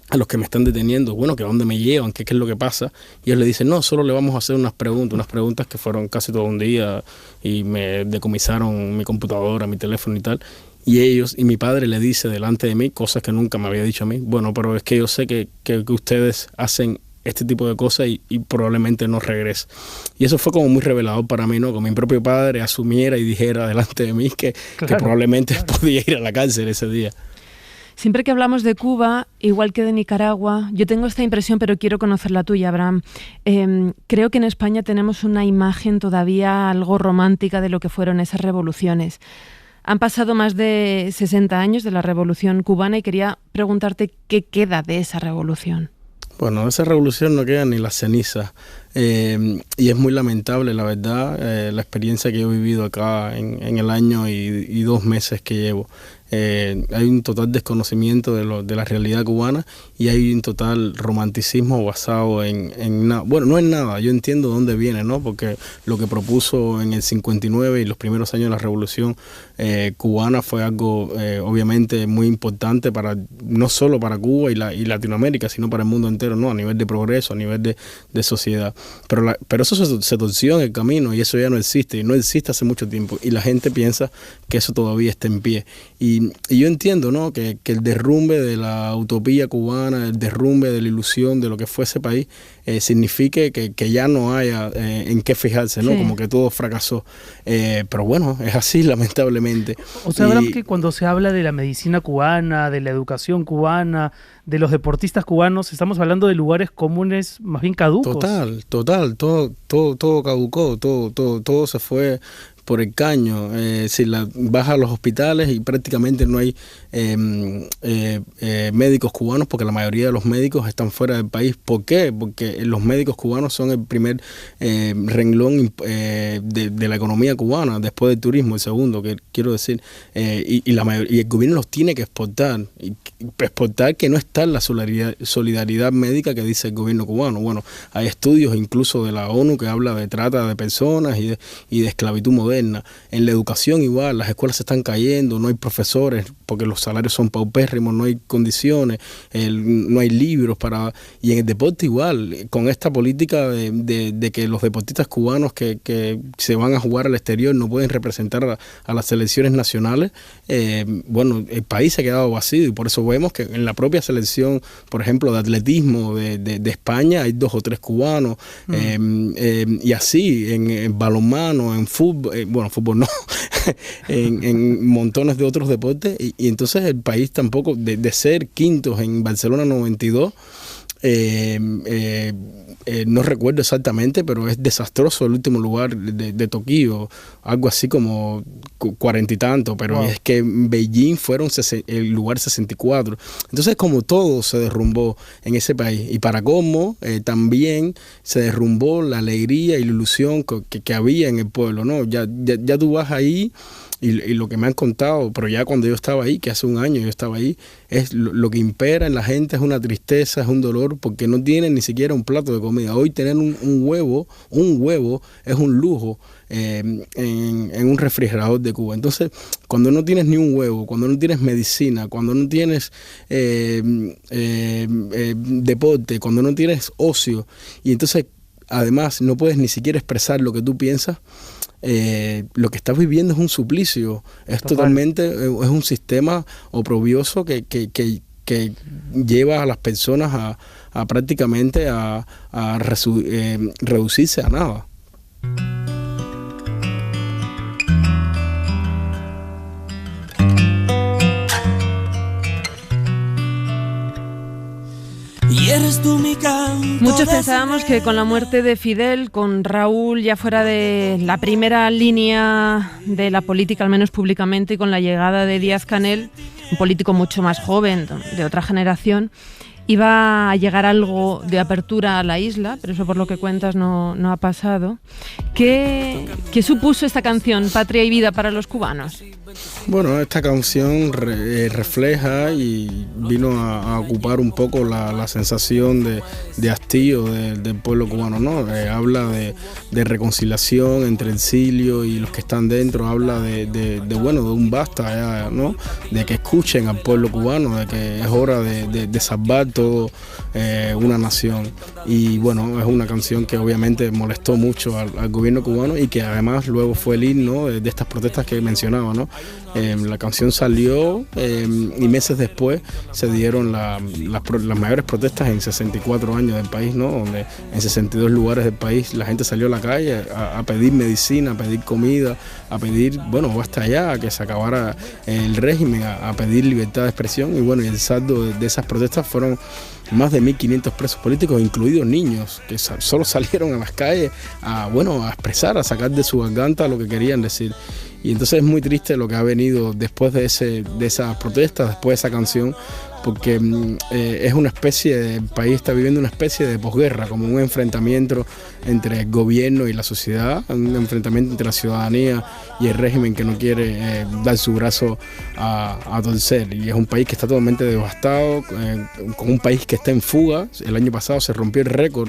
a los que me están deteniendo, bueno, que a dónde me llevan, qué es lo que pasa, y ellos le dicen, no, solo le vamos a hacer unas preguntas que fueron casi todo un día, y me decomisaron mi computadora, mi teléfono y tal, y mi padre le dice delante de mí cosas que nunca me había dicho a mí, bueno, pero es que yo sé que ustedes hacen este tipo de cosas y probablemente no regrese. Y eso fue como muy revelador para mí, ¿no? Que mi propio padre asumiera y dijera delante de mí que probablemente podía ir a la cárcel ese día. Siempre que hablamos de Cuba, igual que de Nicaragua, yo tengo esta impresión, pero quiero conocer la tuya, Abraham. Creo que en España tenemos una imagen todavía algo romántica de lo que fueron esas revoluciones. Han pasado más de 60 años de la Revolución cubana y quería preguntarte qué queda de esa revolución. Bueno, de esa revolución no queda ni las cenizas. Y es muy lamentable, la verdad, la experiencia que he vivido acá en el año y 2 meses que llevo. Hay un total desconocimiento de la realidad cubana y hay un total romanticismo basado en nada. Bueno, no en nada, yo entiendo dónde viene, ¿no? Porque lo que propuso en el 59 y los primeros años de la Revolución cubana fue algo obviamente muy importante no solo para Cuba y Latinoamérica, sino para el mundo entero, ¿no? A nivel de progreso, a nivel de sociedad. Pero eso se torció en el camino y eso ya no existe, y no existe hace mucho tiempo, y la gente piensa que eso todavía está en pie. Y yo entiendo, ¿no? que el derrumbe de la utopía cubana, el derrumbe de la ilusión de lo que fue ese país, signifique que ya no haya en qué fijarse, ¿no? Sí. Como que todo fracasó. Pero bueno, es así, lamentablemente. O sea, hablamos que cuando se habla de la medicina cubana, de la educación cubana, de los deportistas cubanos, estamos hablando de lugares comunes más bien caducos. Total, todo caducó, todo se fue por el caño. Si vas a los hospitales y prácticamente no hay médicos cubanos, porque la mayoría de los médicos están fuera del país. ¿Por qué? Porque los médicos cubanos son el primer renglón de la economía cubana, después del turismo, el segundo, que quiero decir, y el gobierno los tiene que exportar, que no está en la solidaridad médica que dice el gobierno cubano. Bueno, hay estudios incluso de la ONU que habla de trata de personas y de esclavitud moderna. En la educación igual, las escuelas se están cayendo, no hay profesores porque los salarios son paupérrimos, no hay condiciones, no hay libros y en el deporte igual, con esta política de que los deportistas cubanos que se van a jugar al exterior no pueden representar a las selecciones nacionales. Bueno, el país se ha quedado vacío y por eso vemos que en la propia selección, por ejemplo, de atletismo de España hay 2 o 3 cubanos, y así en balonmano, en fútbol, bueno, fútbol no, en montones de otros deportes, y entonces el país tampoco, de ser quintos en Barcelona 92, no recuerdo exactamente, pero es desastroso el último lugar de Tokio, algo así como 40 y tanto, pero wow. Es que en Beijing fueron el lugar 64. Entonces como todo se derrumbó en ese país, y para colmo también se derrumbó la alegría y la ilusión que había en el pueblo, ¿no? Ya tú vas ahí. Y lo que me han contado, pero ya cuando yo estaba ahí, que hace un año yo estaba ahí, es lo que impera en la gente es una tristeza, es un dolor, porque no tienen ni siquiera un plato de comida. Hoy tener un huevo es un lujo en un refrigerador de Cuba. Entonces, cuando no tienes ni un huevo, cuando no tienes medicina, cuando no tienes deporte, cuando no tienes ocio, y entonces además no puedes ni siquiera expresar lo que tú piensas, lo que estás viviendo es un suplicio, es totalmente, es un sistema oprobioso que lleva a las personas a prácticamente a reducirse a nada. Muchos pensábamos que con la muerte de Fidel, con Raúl ya fuera de la primera línea de la política, al menos públicamente, y con la llegada de Díaz-Canel, un político mucho más joven, de otra generación, Iba a llegar algo de apertura a la isla, pero eso por lo que cuentas no ha pasado. ¿Qué supuso esta canción, Patria y Vida, para los cubanos? Bueno, esta canción refleja y vino a ocupar un poco la sensación de hastío del pueblo cubano, ¿no? Habla de reconciliación entre el exilio y los que están dentro, habla de un basta, ¿no? De que escuchen al pueblo cubano, de que es hora de salvar todo una nación. Y bueno, es una canción que obviamente molestó mucho al gobierno cubano y que además luego fue el himno de estas protestas que mencionaba, ¿no? La canción salió y meses después se dieron las mayores protestas en 64 años del país, ¿no? Donde en 62 lugares del país la gente salió a la calle a pedir medicina, a pedir comida, a pedir, basta ya, que se acabara el régimen, a pedir libertad de expresión. Y bueno, y el saldo de esas protestas fueron más de 1.500 presos políticos, incluidos niños, que solo salieron a las calles a expresar, a sacar de su garganta lo que querían decir. Y entonces es muy triste lo que ha venido después de esas protestas, después de esa canción, porque es una especie, el país está viviendo una especie de posguerra, como un enfrentamiento entre el gobierno y la sociedad, un enfrentamiento entre la ciudadanía y el régimen que no quiere dar su brazo a torcer. Y es un país que está totalmente devastado, con un país que está en fuga. El año pasado se rompió el récord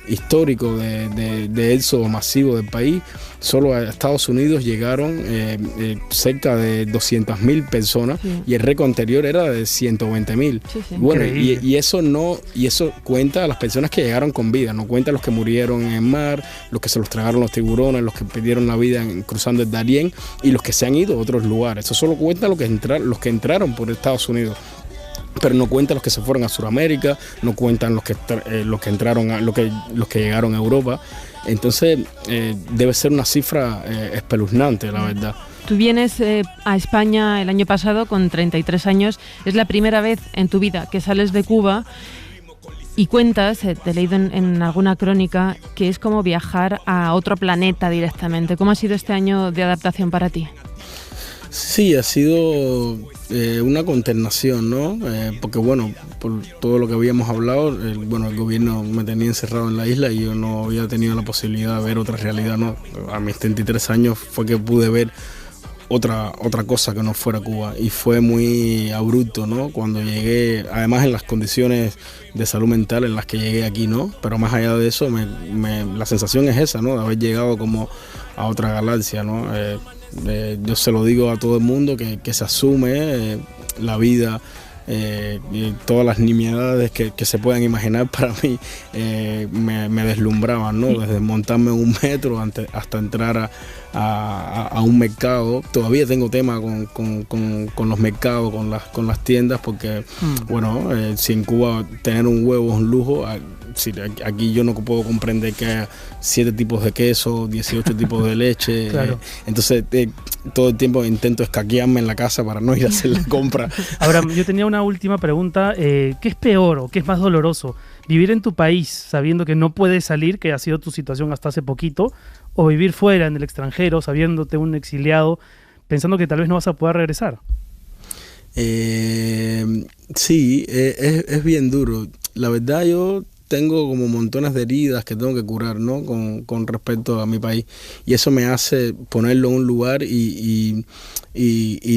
histórico de éxodo masivo del país. Solo a Estados Unidos llegaron cerca de 200.000 personas, sí, y el récord anterior era de 120.000. Sí, sí. Bueno, y eso cuenta a las personas que llegaron con vida, no cuenta a los que murieron en el mar, los que se los tragaron los tiburones, los que perdieron la vida cruzando el Darién y los que se han ido a otros lugares. Eso solo cuenta los que entraron por Estados Unidos. Pero no cuentan los que se fueron a Sudamérica, no cuentan los que llegaron a Europa. Entonces debe ser una cifra espeluznante, la verdad. Tú vienes a España el año pasado con 33 años. Es la primera vez en tu vida que sales de Cuba y cuentas, te he leído en alguna crónica, que es como viajar a otro planeta directamente. ¿Cómo ha sido este año de adaptación para ti? Sí, ha sido una consternación, ¿no? Porque por todo lo que habíamos hablado, el gobierno me tenía encerrado en la isla y yo no había tenido la posibilidad de ver otra realidad, ¿no? A mis 33 años fue que pude ver otra cosa que no fuera Cuba, y fue muy abrupto, ¿no? Cuando llegué, además en las condiciones de salud mental en las que llegué aquí, ¿no? Pero más allá de eso, la sensación es esa, ¿no? De haber llegado como a otra galaxia, ¿no? Yo se lo digo a todo el mundo que se asume la vida, y todas las nimiedades que se puedan imaginar, para mí me deslumbraban, ¿no? Desde montarme en un metro hasta entrar a un mercado. Todavía tengo tema con los mercados, con las tiendas, porque si en Cuba tener un huevo es un lujo, aquí yo no puedo comprender que haya 7 tipos de queso, 18 tipos de leche. Claro. Entonces todo el tiempo intento escaquearme en la casa para no ir a hacer la compra. Ahora, yo tenía una última pregunta. ¿Qué es peor o qué es más doloroso? ¿Vivir en tu país sabiendo que no puedes salir, que ha sido tu situación hasta hace poquito, o vivir fuera, en el extranjero, sabiéndote un exiliado, pensando que tal vez no vas a poder regresar? Sí, es bien duro. La verdad, yo tengo como montones de heridas que tengo que curar, ¿no? Con respecto a mi país, y eso me hace ponerlo en un lugar y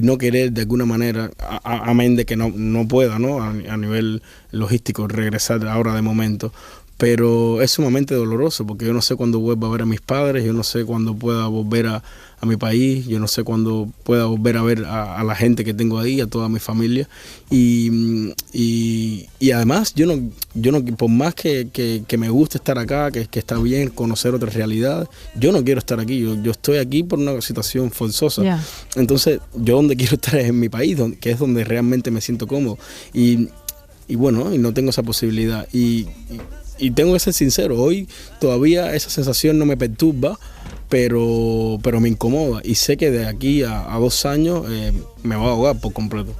no querer de alguna manera, amén de que no pueda, ¿no? A nivel logístico regresar ahora de momento. Pero es sumamente doloroso, porque yo no sé cuándo vuelva a ver a mis padres, yo no sé cuándo pueda volver a mi país, yo no sé cuándo pueda volver a ver a la gente que tengo ahí, a toda mi familia. Y además, yo no por más que me guste estar acá, que está bien conocer otras realidades, yo no quiero estar aquí, yo estoy aquí por una situación forzosa. Yeah. Entonces, yo donde quiero estar es en mi país, que es donde realmente me siento cómodo. Y no tengo esa posibilidad. Y tengo que ser sincero, hoy todavía esa sensación no me perturba, pero me incomoda, y sé que de aquí a 2 años me va a ahogar por completo.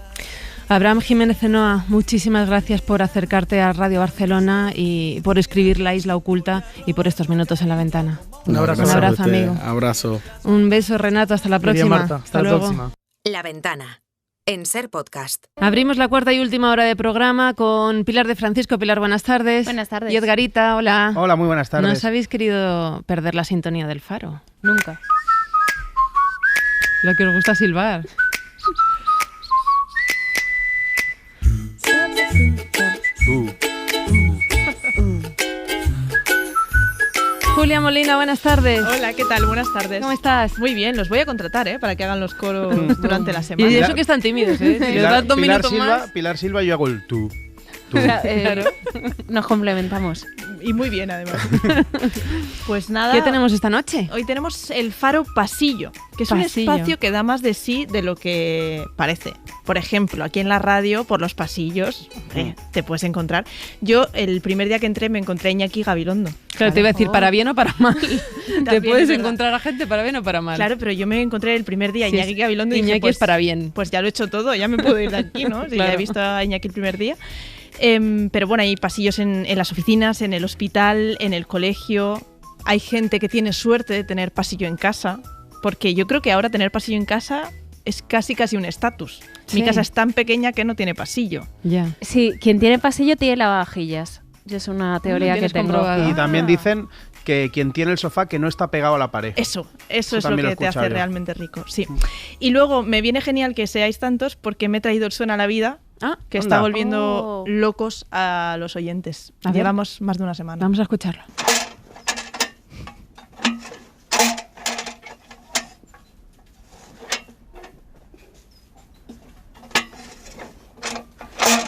Abraham Jiménez Zenoa, muchísimas gracias por acercarte a Radio Barcelona y por escribir La Isla Oculta y por estos minutos en La Ventana. Un abrazo, amigo. Abrazo. Un beso, Renato, hasta la próxima. Marta, hasta la próxima. La Ventana. en Ser Podcast. Abrimos la cuarta y última hora de programa con Pilar de Francisco. Pilar, buenas tardes. Buenas tardes. Y Edgarita, hola. Hola, muy buenas tardes. ¿No os habéis querido perder la sintonía del Faro? Nunca. Lo que os gusta silbar. Julia Molina, buenas tardes. Hola, ¿qué tal? Buenas tardes. ¿Cómo estás? Muy bien, los voy a contratar, para que hagan los coros durante la semana. Y eso que están tímidos, Si les das 2 minutos más. Pilar Silva, yo hago el tú. Claro. Nos complementamos. Y muy bien, además. Pues nada. ¿Qué tenemos esta noche? Hoy tenemos el Faro Pasillo, que es un espacio que da más de sí de lo que parece. Por ejemplo, aquí en la radio, por los pasillos, te puedes encontrar. Yo, el primer día que entré, me encontré a Iñaki Gabilondo. Claro, te iba a decir, para bien o para mal. Te puedes encontrar a gente para bien o para mal. Claro, pero yo me encontré el primer día a Iñaki Gabilondo y dije, Iñaki es para bien. Pues ya lo he hecho todo, ya me puedo ir de aquí, ¿no? Si ya he visto a Iñaki el primer día. Pero bueno, hay pasillos en las oficinas, en el hospital, en el colegio. Hay gente que tiene suerte de tener pasillo en casa, porque yo creo que ahora tener pasillo en casa es casi un estatus. Sí. Mi casa es tan pequeña que no tiene pasillo. Ya. Sí, quien tiene pasillo tiene lavavajillas. Yo es una teoría que tengo. Y también dicen que quien tiene el sofá que no está pegado a la pared. Eso es lo que te hace realmente rico. Sí. Y luego me viene genial que seáis tantos porque me he traído el Suena a la Vida, que está volviendo locos a los oyentes. Llevamos más de una semana. Vamos a escucharlo.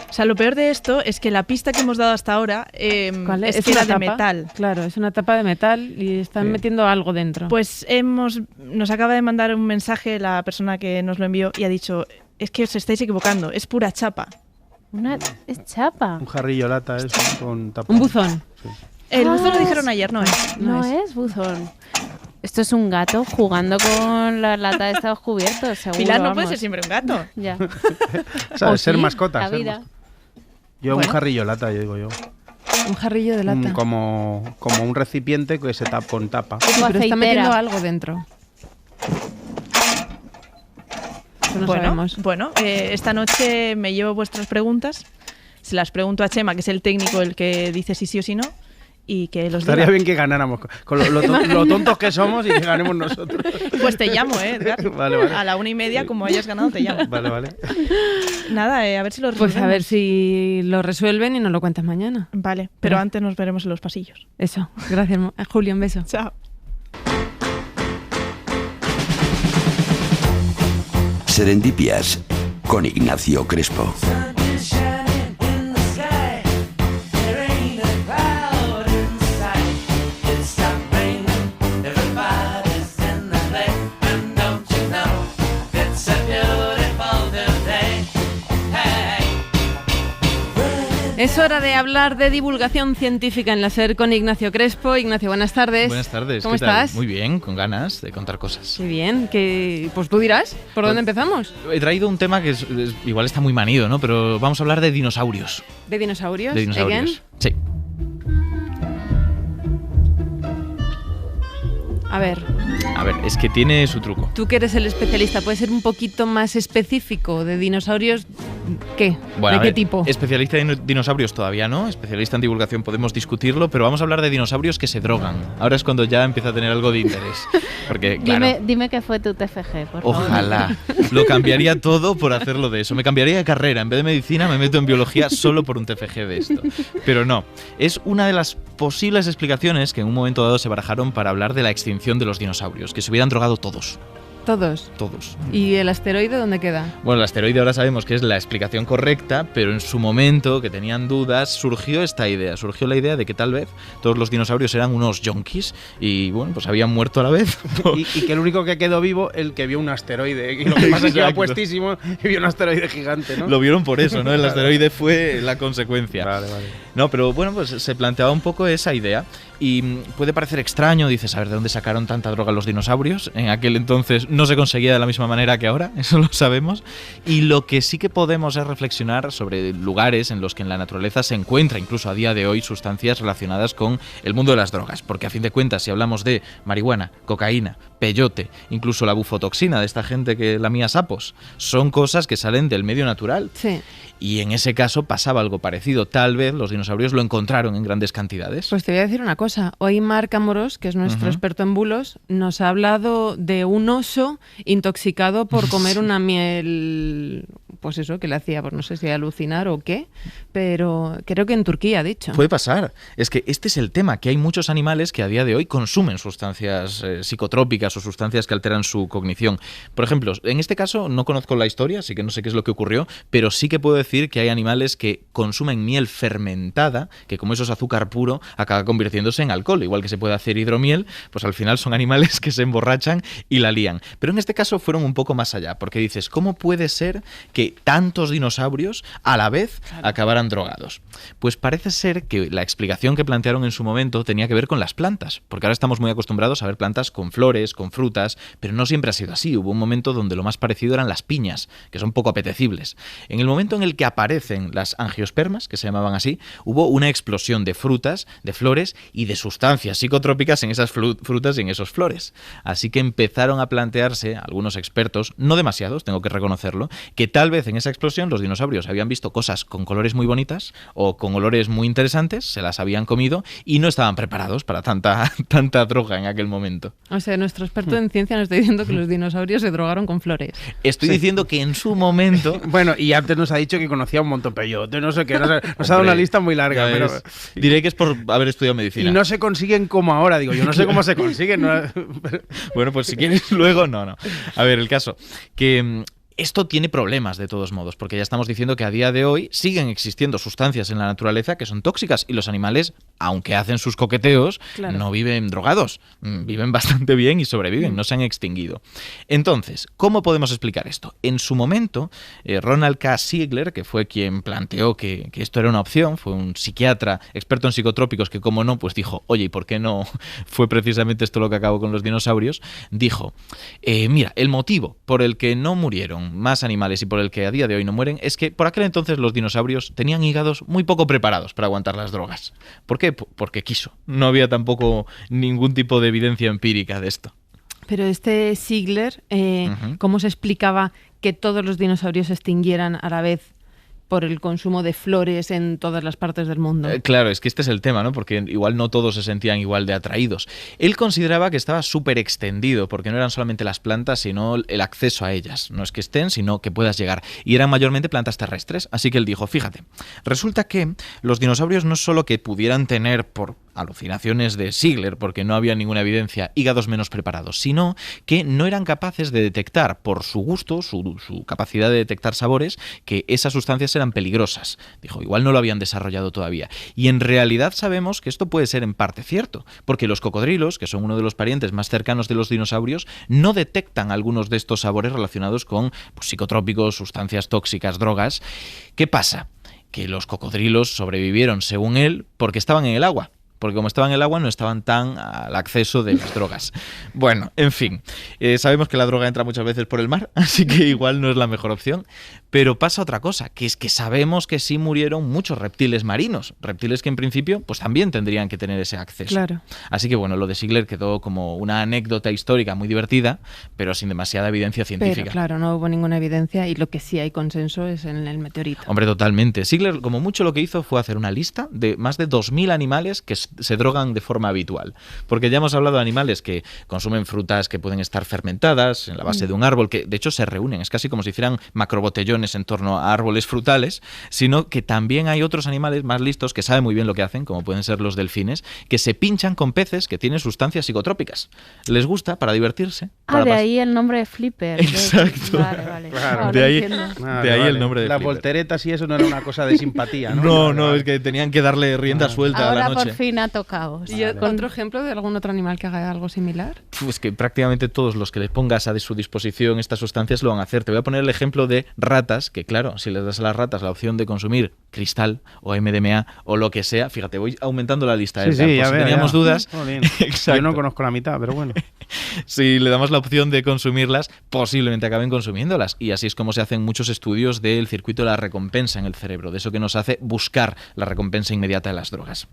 O sea, lo peor de esto es que la pista que hemos dado hasta ahora es que era de metal. Claro, es una tapa de metal y están metiendo algo dentro. Pues nos acaba de mandar un mensaje la persona que nos lo envió y ha dicho, es que os estáis equivocando, es pura chapa. ¿Es chapa? Un jarrillo lata es con tapa. Un buzón. Sí. El buzón lo dijeron ayer, no es. No es buzón. Esto es un gato jugando con la lata de estos cubiertos, seguro. Pilar, no puede ser siempre un gato. Ya. ¿Sabes? Ser mascota. La vida. Yo un jarrillo lata, yo digo yo. Un jarrillo de lata. Como un recipiente que se tapa con tapa. Sí, pero está metiendo algo dentro. Eso no sabemos. Bueno, esta noche me llevo vuestras preguntas. Se las pregunto a Chema, que es el técnico, el que dice si sí o si no. Y que los Estaría bien que ganáramos con lo tontos que somos y que ganemos nosotros. Pues te llamo, Edgar. Vale. A la 1:30, como hayas ganado, te llamo. Vale. Nada, a ver si lo resuelven. Pues a ver si lo resuelven y nos lo cuentas mañana. Vale, pero antes nos veremos en los pasillos. Eso, gracias Julio, un beso. Chao. Serendipias con Ignacio Crespo. Es hora de hablar de divulgación científica en la SER con Ignacio Crespo. Ignacio, buenas tardes. Buenas tardes. ¿Cómo ¿Qué tal? estás? Muy bien, con ganas de contar cosas. Qué bien, pues tú dirás, ¿por dónde empezamos? He traído un tema que igual está muy manido, ¿no? Pero vamos a hablar de dinosaurios. ¿De dinosaurios? De dinosaurios, ¿Again? sí. A ver, es que tiene su truco. tú que eres el especialista, ¿puedes ser un poquito más específico de dinosaurios? ¿Qué? Bueno, ¿De qué tipo? Especialista en dinosaurios todavía no, especialista en divulgación podemos discutirlo, pero vamos a hablar de dinosaurios que se drogan. Ahora es cuando ya empieza a tener algo de interés. Porque, claro, Dime qué fue tu TFG, por favor. ojalá. Lo cambiaría todo por hacerlo de eso. Me cambiaría de carrera. En vez de medicina me meto en biología solo por un TFG de esto. Pero no. Es una de las posibles explicaciones que en un momento dado se barajaron para hablar de la extinción de los dinosaurios, que se hubieran drogado todos. ¿Todos? Todos. ¿Y el asteroide dónde queda? Bueno, el asteroide ahora sabemos que es la explicación correcta, pero en su momento, que tenían dudas, surgió la idea de que tal vez todos los dinosaurios eran unos yonkis y, bueno, pues habían muerto a la vez. Y que el único que quedó vivo, el que vio un asteroide. Y lo que pasa es que iba puestísimo y vio un asteroide gigante, ¿no? Lo vieron por eso, ¿no? El asteroide fue la consecuencia. Vale. No, pero bueno, pues se planteaba un poco esa idea. Y puede parecer extraño, dices, a ver, ¿de dónde sacaron tanta droga los dinosaurios? En aquel entonces no se conseguía de la misma manera que ahora, eso lo sabemos. Y lo que sí que podemos es reflexionar sobre lugares en los que en la naturaleza se encuentra, incluso a día de hoy, sustancias relacionadas con el mundo de las drogas. Porque a fin de cuentas, si hablamos de marihuana, cocaína, peyote, incluso la bufotoxina de esta gente que lamía sapos, son cosas que salen del medio natural. Sí. Y en ese caso pasaba algo parecido. Tal vez los dinosaurios lo encontraron en grandes cantidades. Pues te voy a decir una cosa. Hoy Marc Amorós, que es nuestro experto en bulos, nos ha hablado de un oso intoxicado por comer una miel, pues eso, que le hacía, pues no sé si alucinar o qué, pero creo que en Turquía, ha dicho. Puede pasar. Es que este es el tema, que hay muchos animales que a día de hoy consumen sustancias psicotrópicas o sustancias que alteran su cognición. Por ejemplo, en este caso no conozco la historia, así que no sé qué es lo que ocurrió, pero sí que puedo decir que hay animales que consumen miel fermentada, que como eso es azúcar puro, acaba convirtiéndose en alcohol. Igual que se puede hacer hidromiel, pues al final son animales que se emborrachan y la lían. Pero en este caso fueron un poco más allá, porque dices, ¿cómo puede ser que tantos dinosaurios a la vez acabaran drogados? Pues parece ser que la explicación que plantearon en su momento tenía que ver con las plantas, porque ahora estamos muy acostumbrados a ver plantas con flores, con frutas, pero no siempre ha sido así. Hubo un momento donde lo más parecido eran las piñas, que son poco apetecibles. En el momento en el que aparecen las angiospermas, que se llamaban así, hubo una explosión de frutas, de flores y de sustancias psicotrópicas en esas frutas y en esos flores. Así que empezaron a plantearse algunos expertos, no demasiados, tengo que reconocerlo, que tal vez en esa explosión los dinosaurios habían visto cosas con colores muy bonitas o con olores muy interesantes, se las habían comido y no estaban preparados para tanta droga en aquel momento. O sea, nuestro experto en ciencia nos está diciendo que los dinosaurios se drogaron con flores. Estoy diciendo que en su momento... Bueno, y antes nos ha dicho que conocía un montón peyote, no sé qué, nos ha dado una lista muy larga. Pero... diré que es por haber estudiado medicina. Y no se consiguen como ahora, digo, yo no sé cómo se consiguen. No... Bueno, pues si quieres luego, no. A ver, el caso, que... Esto tiene problemas de todos modos, porque ya estamos diciendo que a día de hoy siguen existiendo sustancias en la naturaleza que son tóxicas y los animales, aunque hacen sus coqueteos, no viven drogados, viven bastante bien y sobreviven, no se han extinguido. Entonces, ¿cómo podemos explicar esto? En su momento, Ronald K. Ziegler, que fue quien planteó que esto era una opción, fue un psiquiatra experto en psicotrópicos que, como no, pues dijo, oye, ¿y por qué no fue precisamente esto lo que acabó con los dinosaurios? Dijo, mira, el motivo por el que no murieron más animales y por el que a día de hoy no mueren es que por aquel entonces los dinosaurios tenían hígados muy poco preparados para aguantar las drogas. ¿Por qué? Porque quiso. No había tampoco ningún tipo de evidencia empírica de esto. Pero este Ziegler, ¿cómo se explicaba que todos los dinosaurios se extinguieran a la vez por el consumo de flores en todas las partes del mundo? Claro, es que este es el tema, ¿no? Porque igual no todos se sentían igual de atraídos. Él consideraba que estaba súper extendido, porque no eran solamente las plantas, sino el acceso a ellas. No es que estén, sino que puedas llegar. Y eran mayormente plantas terrestres. Así que él dijo, fíjate, resulta que los dinosaurios no solo que pudieran tener, por alucinaciones de Ziegler, porque no había ninguna evidencia, hígados menos preparados, sino que no eran capaces de detectar, por su gusto, su capacidad de detectar sabores, que esas sustancias eran peligrosas. Dijo, igual no lo habían desarrollado todavía. Y en realidad sabemos que esto puede ser en parte cierto, porque los cocodrilos, que son uno de los parientes más cercanos de los dinosaurios, no detectan algunos de estos sabores relacionados con psicotrópicos, sustancias tóxicas, drogas. ¿Qué pasa? Que los cocodrilos sobrevivieron, según él, porque estaban en el agua. Porque como estaban en el agua no estaban tan al acceso de las drogas. Bueno, en fin, sabemos que la droga entra muchas veces por el mar, así que igual no es la mejor opción. Pero pasa otra cosa, que es que sabemos que sí murieron muchos reptiles marinos, reptiles que en principio pues también tendrían que tener ese acceso. Claro. Así que bueno, lo de Ziegler quedó como una anécdota histórica muy divertida, pero sin demasiada evidencia científica. Pero claro, no hubo ninguna evidencia y lo que sí hay consenso es en el meteorito. Hombre, totalmente. Ziegler, como mucho, lo que hizo fue hacer una lista de más de 2.000 animales que se drogan de forma habitual. Porque ya hemos hablado de animales que consumen frutas que pueden estar fermentadas en la base de un árbol, que de hecho se reúnen, es casi como si hicieran macrobotellones en torno a árboles frutales, sino que también hay otros animales más listos que saben muy bien lo que hacen, como pueden ser los delfines, que se pinchan con peces que tienen sustancias psicotrópicas. Les gusta para divertirse. De ahí el nombre de Flipper. Exacto. Vale. Claro. De ahí el nombre de Las Flipper. volteretas y eso no era una cosa de simpatía, ¿no? No, es que tenían que darle rienda suelta a la noche. Ahora por fin ha tocado. ¿Y otro ejemplo de algún otro animal que haga algo similar? Pues que prácticamente todos los que le pongas a su disposición estas sustancias lo van a hacer. Te voy a poner el ejemplo de ratas, que claro, si les das a las ratas la opción de consumir cristal o MDMA o lo que sea, fíjate, voy aumentando la lista. Sí, Edgar, sí, ya si veo, teníamos ya. dudas. Yo no conozco la mitad, pero bueno. Si le damos la opción de consumirlas, posiblemente acaben consumiéndolas. Y así es como se hacen muchos estudios del circuito de la recompensa en el cerebro, de eso que nos hace buscar la recompensa inmediata de las drogas.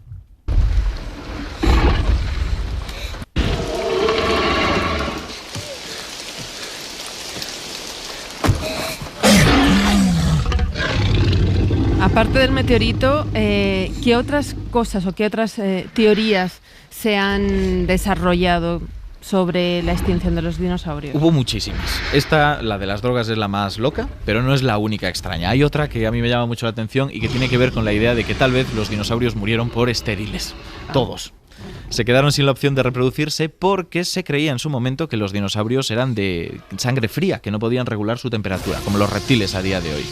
Aparte del meteorito, ¿qué otras cosas o qué otras teorías se han desarrollado sobre la extinción de los dinosaurios? Hubo muchísimas. Esta, la de las drogas, es la más loca, pero no es la única extraña. Hay otra que a mí me llama mucho la atención y que tiene que ver con la idea de que tal vez los dinosaurios murieron por estériles. Todos. Se quedaron sin la opción de reproducirse porque se creía en su momento que los dinosaurios eran de sangre fría, que no podían regular su temperatura, como los reptiles a día de hoy.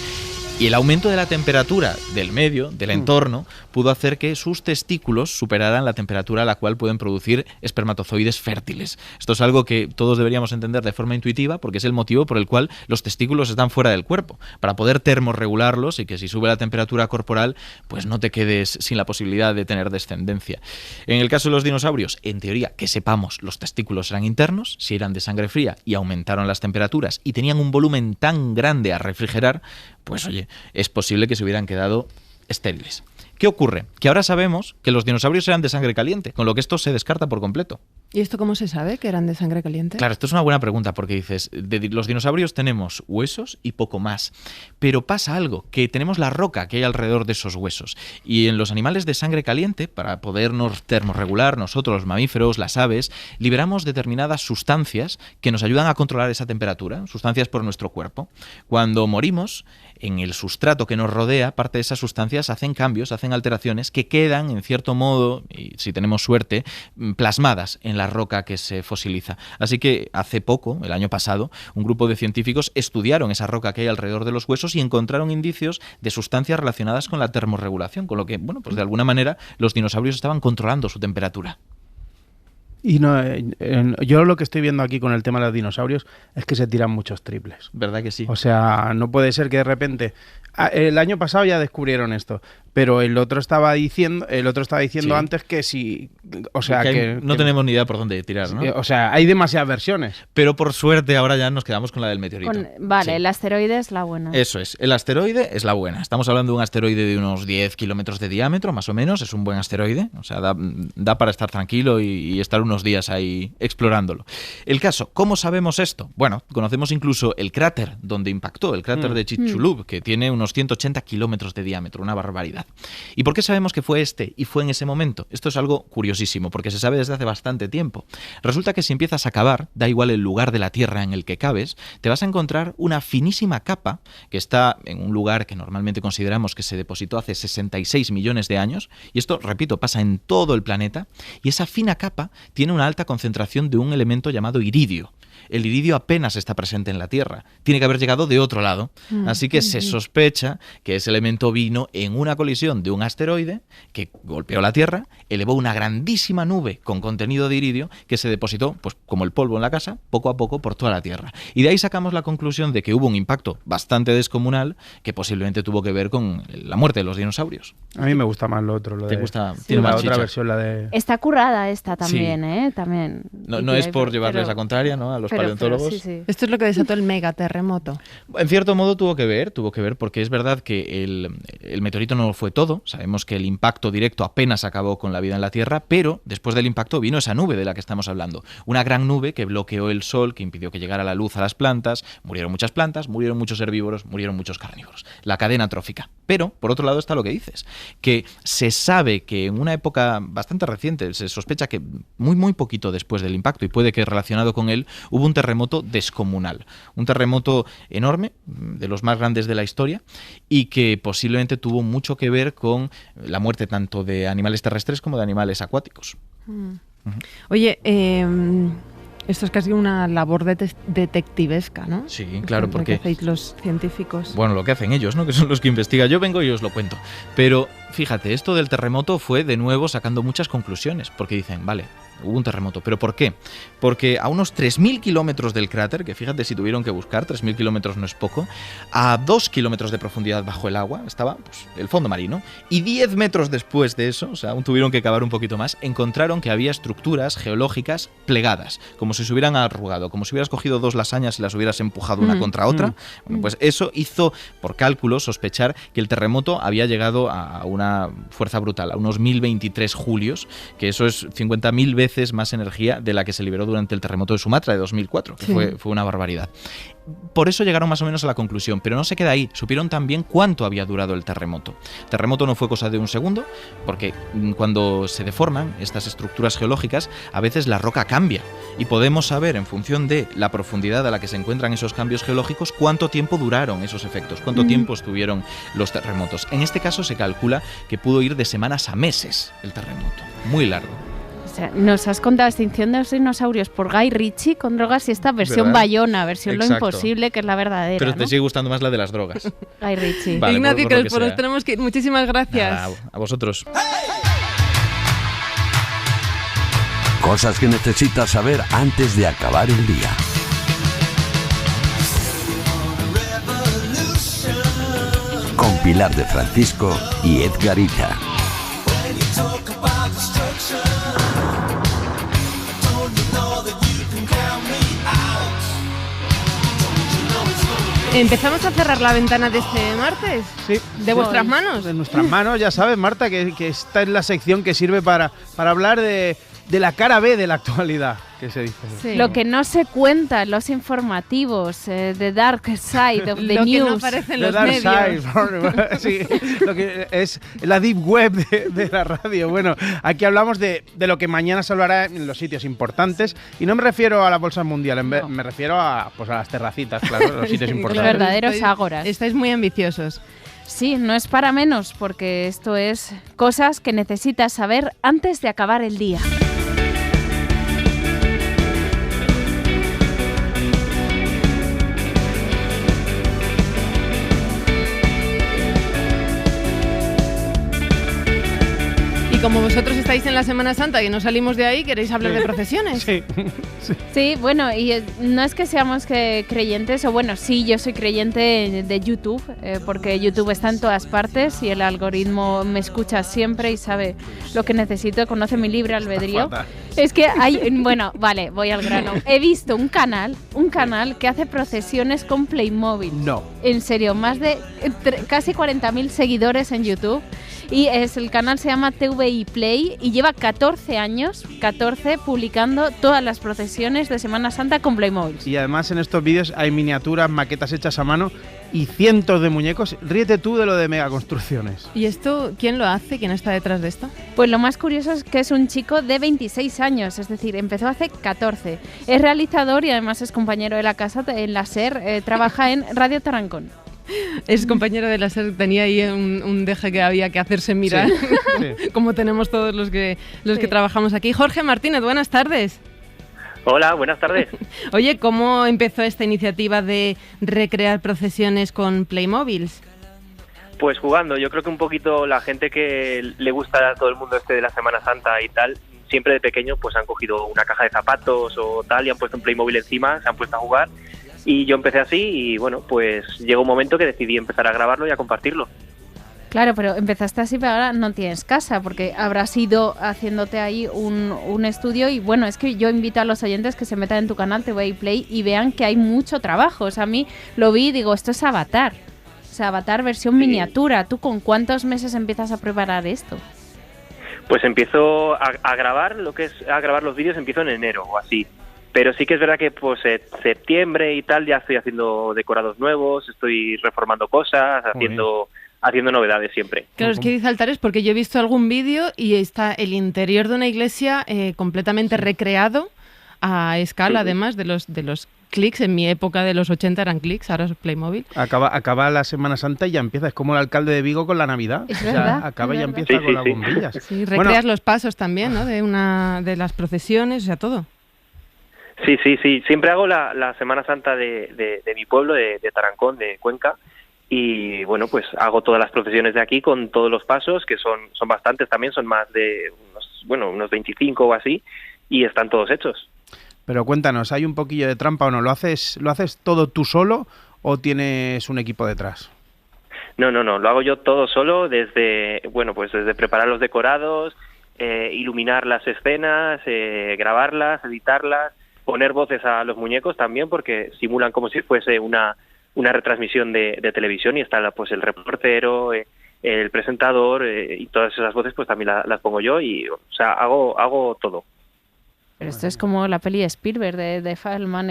Y el aumento de la temperatura del medio, del entorno, pudo hacer que sus testículos superaran la temperatura a la cual pueden producir espermatozoides fértiles. Esto es algo que todos deberíamos entender de forma intuitiva porque es el motivo por el cual los testículos están fuera del cuerpo, para poder termorregularlos y que si sube la temperatura corporal, pues no te quedes sin la posibilidad de tener descendencia. En el caso de los dinosaurios, en teoría, que sepamos, los testículos eran internos, si eran de sangre fría y aumentaron las temperaturas y tenían un volumen tan grande a refrigerar, pues oye, es posible que se hubieran quedado estériles. ¿Qué ocurre? Que ahora sabemos que los dinosaurios eran de sangre caliente, con lo que esto se descarta por completo. ¿Y esto cómo se sabe que eran de sangre caliente? Claro, esto es una buena pregunta porque dices, de los dinosaurios tenemos huesos y poco más, pero pasa algo, que tenemos la roca que hay alrededor de esos huesos y en los animales de sangre caliente, para podernos termorregular, nosotros los mamíferos, las aves, liberamos determinadas sustancias que nos ayudan a controlar esa temperatura, sustancias por nuestro cuerpo. Cuando morimos, en el sustrato que nos rodea, parte de esas sustancias hacen cambios, hacen alteraciones que quedan, en cierto modo, y si tenemos suerte, plasmadas en la roca que se fosiliza. Así que hace poco, el año pasado, un grupo de científicos estudiaron esa roca que hay alrededor de los huesos y encontraron indicios de sustancias relacionadas con la termorregulación, con lo que, bueno, pues de alguna manera los dinosaurios estaban controlando su temperatura. Y no, yo lo que estoy viendo aquí con el tema de los dinosaurios es que se tiran muchos triples. ¿Verdad que sí? O sea, no puede ser que de repente... el año pasado ya descubrieron esto, pero el otro estaba diciendo Sí. antes que sí... O sea, que no tenemos ni idea por dónde tirar, ¿no? O sea, hay demasiadas versiones. Pero por suerte ahora ya nos quedamos con la del meteorito. Vale, Sí. el asteroide es la buena. Eso es, el asteroide es la buena. Estamos hablando de un asteroide de unos 10 kilómetros de diámetro, más o menos, es un buen asteroide, o sea, da para estar tranquilo y estar unos días ahí explorándolo. El caso, ¿cómo sabemos esto? Bueno, conocemos incluso el cráter donde impactó, el cráter de Chicxulub, que tiene unos 180 kilómetros de diámetro, una barbaridad. ¿Y por qué sabemos que fue este y fue en ese momento? Esto es algo curiosísimo, porque se sabe desde hace bastante tiempo. Resulta que si empiezas a cavar, da igual el lugar de la Tierra en el que caves, te vas a encontrar una finísima capa que está en un lugar que normalmente consideramos que se depositó hace 66 millones de años, y esto, repito, pasa en todo el planeta, y esa fina capa tiene una alta concentración de un elemento llamado iridio. El iridio apenas está presente en la Tierra. Tiene que haber llegado de otro lado. Así que se sospecha que ese elemento vino en una colisión de un asteroide que golpeó la Tierra, elevó una grandísima nube con contenido de iridio que se depositó, pues como el polvo en la casa, poco a poco por toda la Tierra. Y de ahí sacamos la conclusión de que hubo un impacto bastante descomunal que posiblemente tuvo que ver con la muerte de los dinosaurios. A mí me gusta más lo otro. ¿Te gusta? Sí, Tiene la más otra chicha. versión, la de... Está currada esta también, Sí. ¿eh? También. No es por llevarles la contraria, ¿no?, a los paleontólogos. sí. Esto es lo que desató el megaterremoto. En cierto modo tuvo que ver porque es verdad que el meteorito no fue todo. Sabemos que el impacto directo apenas acabó con la vida en la Tierra, pero después del impacto vino esa nube de la que estamos hablando. Una gran nube que bloqueó el sol, que impidió que llegara la luz a las plantas, murieron muchas plantas, murieron muchos herbívoros, murieron muchos carnívoros. La cadena trófica. Pero, por otro lado, está lo que dices, que se sabe que en una época bastante reciente, se sospecha que muy poquito después del impacto, y puede que relacionado con él, hubo un terremoto descomunal. Un terremoto enorme, de los más grandes de la historia, y que posiblemente tuvo mucho que ver con la muerte tanto de animales terrestres como de animales acuáticos. Oye, esto es casi una labor detectivesca, ¿no? Sí, claro, Lo porque... que hacéis los científicos. Bueno, lo que hacen ellos, ¿no?, que son los que investigan. Yo vengo y os lo cuento. Pero fíjate, esto del terremoto fue de nuevo sacando muchas conclusiones, porque dicen, vale, hubo un terremoto, ¿pero por qué? Porque a unos 3.000 kilómetros del cráter, que fíjate si tuvieron que buscar, 3.000 kilómetros no es poco, a 2 kilómetros de profundidad bajo el agua estaba pues, el fondo marino, y 10 metros después de eso, o sea, aún tuvieron que cavar un poquito más, encontraron que había estructuras geológicas plegadas, como si se hubieran arrugado, como si hubieras cogido dos lasañas y las hubieras empujado una contra otra. Bueno, pues eso hizo, por cálculo, sospechar que el terremoto había llegado a una fuerza brutal, a unos 1023 julios, que eso es 50.000 veces más energía de la que se liberó durante el terremoto de Sumatra de 2004, que fue una barbaridad. Por eso llegaron más o menos a la conclusión, pero no se queda ahí, supieron también cuánto había durado el terremoto. El terremoto no fue cosa de un segundo, porque cuando se deforman estas estructuras geológicas, a veces la roca cambia, y podemos saber, en función de la profundidad a la que se encuentran esos cambios geológicos, cuánto tiempo duraron esos efectos, cuánto tiempo estuvieron los terremotos. En este caso se calcula que pudo ir de semanas a meses el terremoto, muy largo. O sea, nos has contado Extinción de los dinosaurios por Guy Ritchie con drogas y esta versión ¿verdad? Bayona, versión Exacto. Lo imposible, que es la verdadera. Pero te ¿no? sigue gustando más la de las drogas. Guy Ritchie. Vale, Ignacio por lo que Crespo, nos sea. tenemos que ir. Muchísimas gracias. Nada, a vosotros. Cosas que necesitas saber antes de acabar el día. Con Pilar de Francisco y Edgar Illa. ¿Empezamos a cerrar la ventana de este martes? Sí. ¿De vuestras manos? De nuestras manos, ya sabes, Marta, que esta es la sección que sirve para hablar de la cara B de la actualidad, que se dice. Sí. Lo que no se cuenta en los informativos, The Dark Side of the lo News. que no aparece en los Dark medios. Side, sí, lo que es la deep web de la radio. Bueno, aquí hablamos de lo que mañana se hablará en los sitios importantes, y no me refiero a las bolsas mundiales, me refiero a las terracitas, claro, los sitios importantes. Los verdaderos ágoras. Estáis muy ambiciosos. Sí, no es para menos, porque esto es cosas que necesitas saber antes de acabar el día. Como vosotros estáis en la Semana Santa y no salimos de ahí, ¿queréis hablar de procesiones? Sí. Sí, bueno, y no es que seamos creyentes, o bueno, sí, yo soy creyente de YouTube, porque YouTube está en todas partes y el algoritmo me escucha siempre y sabe lo que necesito, conoce mi libre albedrío. Es que hay, bueno, vale, voy al grano. He visto un canal que hace procesiones con Playmobil. No. En serio, más de casi 40.000 seguidores en YouTube. Y el canal se llama TVI Play y lleva 14 años, publicando todas las procesiones de Semana Santa con Playmobil. Y además en estos vídeos hay miniaturas, maquetas hechas a mano y cientos de muñecos. Ríete tú de lo de megaconstrucciones. ¿Y esto quién lo hace? ¿Quién está detrás de esto? Pues lo más curioso es que es un chico de 26 años, es decir, empezó hace 14. Es realizador y además es compañero de la casa en la SER, trabaja en Radio Tarancón. Es compañero de la SER, tenía ahí un deje que había que hacerse mirar, sí. Como tenemos todos los que trabajamos aquí. Jorge Martínez, buenas tardes. Hola, buenas tardes. Oye, ¿cómo empezó esta iniciativa de recrear procesiones con Playmobiles? Pues jugando, yo creo que un poquito la gente que le gusta a todo el mundo de la Semana Santa y tal, siempre de pequeño pues han cogido una caja de zapatos o tal y han puesto un Playmobil encima, se han puesto a jugar. Y yo empecé así y bueno, pues llegó un momento que decidí empezar a grabarlo y a compartirlo. Claro, pero empezaste así, pero ahora no tienes casa, porque habrás ido haciéndote ahí un estudio y bueno, es que yo invito a los oyentes que se metan en tu canal TVI Play y vean que hay mucho trabajo. O sea, a mí lo vi y digo, esto es Avatar. O sea, Avatar versión miniatura. ¿Tú con cuántos meses empiezas a preparar esto? Pues empiezo a grabar los vídeos, empiezo en enero o así. Pero sí que es verdad que pues septiembre y tal ya estoy haciendo decorados nuevos, estoy reformando cosas, haciendo novedades siempre. Claro, es que dice altares porque yo he visto algún vídeo y está el interior de una iglesia completamente recreado a escala, además de los clics. En mi época de los 80 eran clics, ahora es Playmobil. Acaba la Semana Santa y ya empieza, es como el alcalde de Vigo con la Navidad. Es verdad. Acaba y ya empieza con las bombillas. Sí, recreas los pasos también, ¿no? De las procesiones, o sea, todo. Sí, siempre hago la Semana Santa de mi pueblo, de Tarancón, de Cuenca, y bueno, pues hago todas las procesiones de aquí con todos los pasos, que son bastantes también, son más de unos 25 o así, y están todos hechos. Pero cuéntanos, ¿hay un poquillo de trampa o no? ¿Lo haces todo tú solo o tienes un equipo detrás? No, lo hago yo todo solo, desde preparar los decorados, iluminar las escenas, grabarlas, editarlas, poner voces a los muñecos también, porque simulan como si fuese una retransmisión de televisión, y está pues el reportero, el presentador, y todas esas voces pues también las pongo yo, y o sea, hago todo. Pero esto es como la peli de Spielberg de Fabelman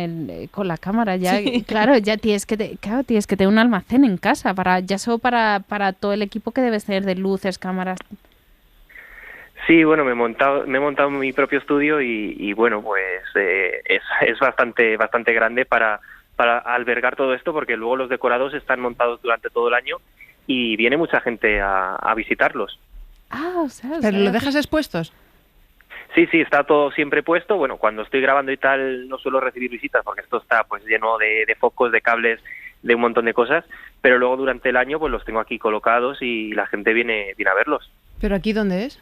con la cámara. Ya, sí. Claro, ya tienes que tener un almacén en casa para todo el equipo que debes tener de luces, cámaras. Sí, bueno, me he montado mi propio estudio y bueno, pues es bastante grande para albergar todo esto, porque luego los decorados están montados durante todo el año y viene mucha gente a visitarlos. Ah, o sea, ¿pero lo dejas expuestos? Sí, está todo siempre puesto. Bueno, cuando estoy grabando y tal no suelo recibir visitas porque esto está pues lleno de focos, de cables, de un montón de cosas, pero luego durante el año pues los tengo aquí colocados y la gente viene a verlos. ¿Pero aquí dónde es?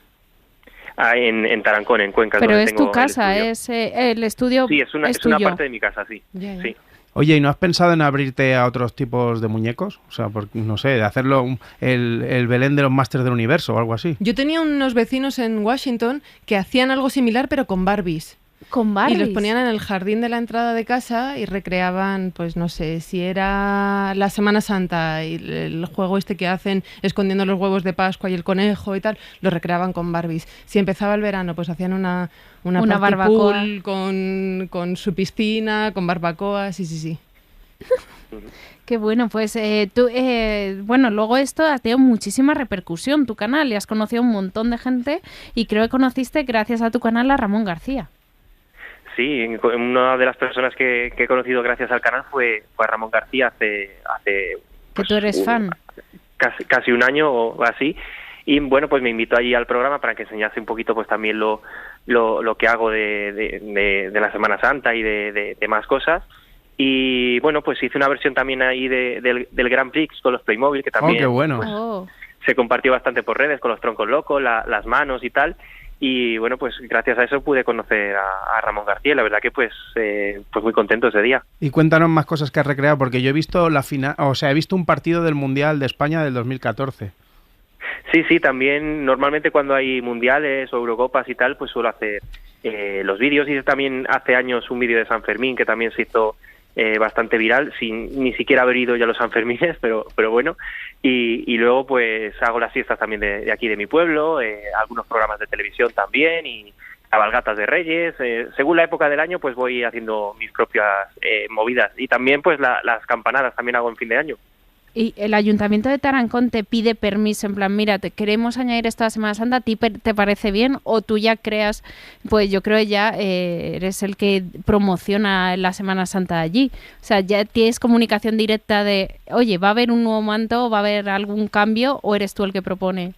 En Tarancón, en Cuenca. Pero es tu casa, es el estudio. Sí, es una parte de mi casa, sí. Ya. Sí. Oye, ¿y no has pensado en abrirte a otros tipos de muñecos? O sea, no sé, de hacerlo el Belén de los Masters del Universo o algo así. Yo tenía unos vecinos en Washington que hacían algo similar, pero con Barbies. ¿Con Barbies? Y los ponían en el jardín de la entrada de casa y recreaban, pues no sé, si era la Semana Santa y el juego este que hacen escondiendo los huevos de Pascua y el conejo y tal, lo recreaban con Barbies. Si empezaba el verano, pues hacían una barbacoa con su piscina, con barbacoa, sí. Qué bueno, pues luego esto ha tenido muchísima repercusión, tu canal, y has conocido un montón de gente, y creo que conociste gracias a tu canal a Ramón García. Sí, una de las personas que he conocido gracias al canal fue a Ramón García hace que tú eres fan. Casi un año o así, y bueno, pues me invitó allí al programa para que enseñase un poquito pues también lo que hago de la Semana Santa y de más cosas. Y bueno, pues hice una versión también ahí del Grand Prix con los Playmobil, que también qué bueno. Pues, se compartió bastante por redes, con los troncos locos, las manos y tal. Y bueno, pues gracias a eso pude conocer a Ramón García, y la verdad que pues muy contento ese día. Y cuéntanos más cosas que has recreado, porque yo he visto he visto un partido del Mundial de España del 2014. Sí, también normalmente cuando hay mundiales o Eurocopas y tal, pues suelo hacer los vídeos. Hice también hace años un vídeo de San Fermín que también se hizo bastante viral, sin ni siquiera haber ido ya a los Sanfermines, pero bueno. Y luego pues hago las fiestas también de aquí de mi pueblo, algunos programas de televisión también, y cabalgatas de Reyes. Según la época del año pues voy haciendo mis propias movidas, y también pues las campanadas también hago en fin de año. ¿Y el Ayuntamiento de Tarancón te pide permiso en plan, mira, te queremos añadir esto a Semana Santa, ¿a ti te parece bien? ¿O tú ya creas, pues yo creo ya eres el que promociona la Semana Santa allí? O sea, ¿ya tienes comunicación directa de, oye, va a haber un nuevo manto, va a haber algún cambio, o eres tú el que propone?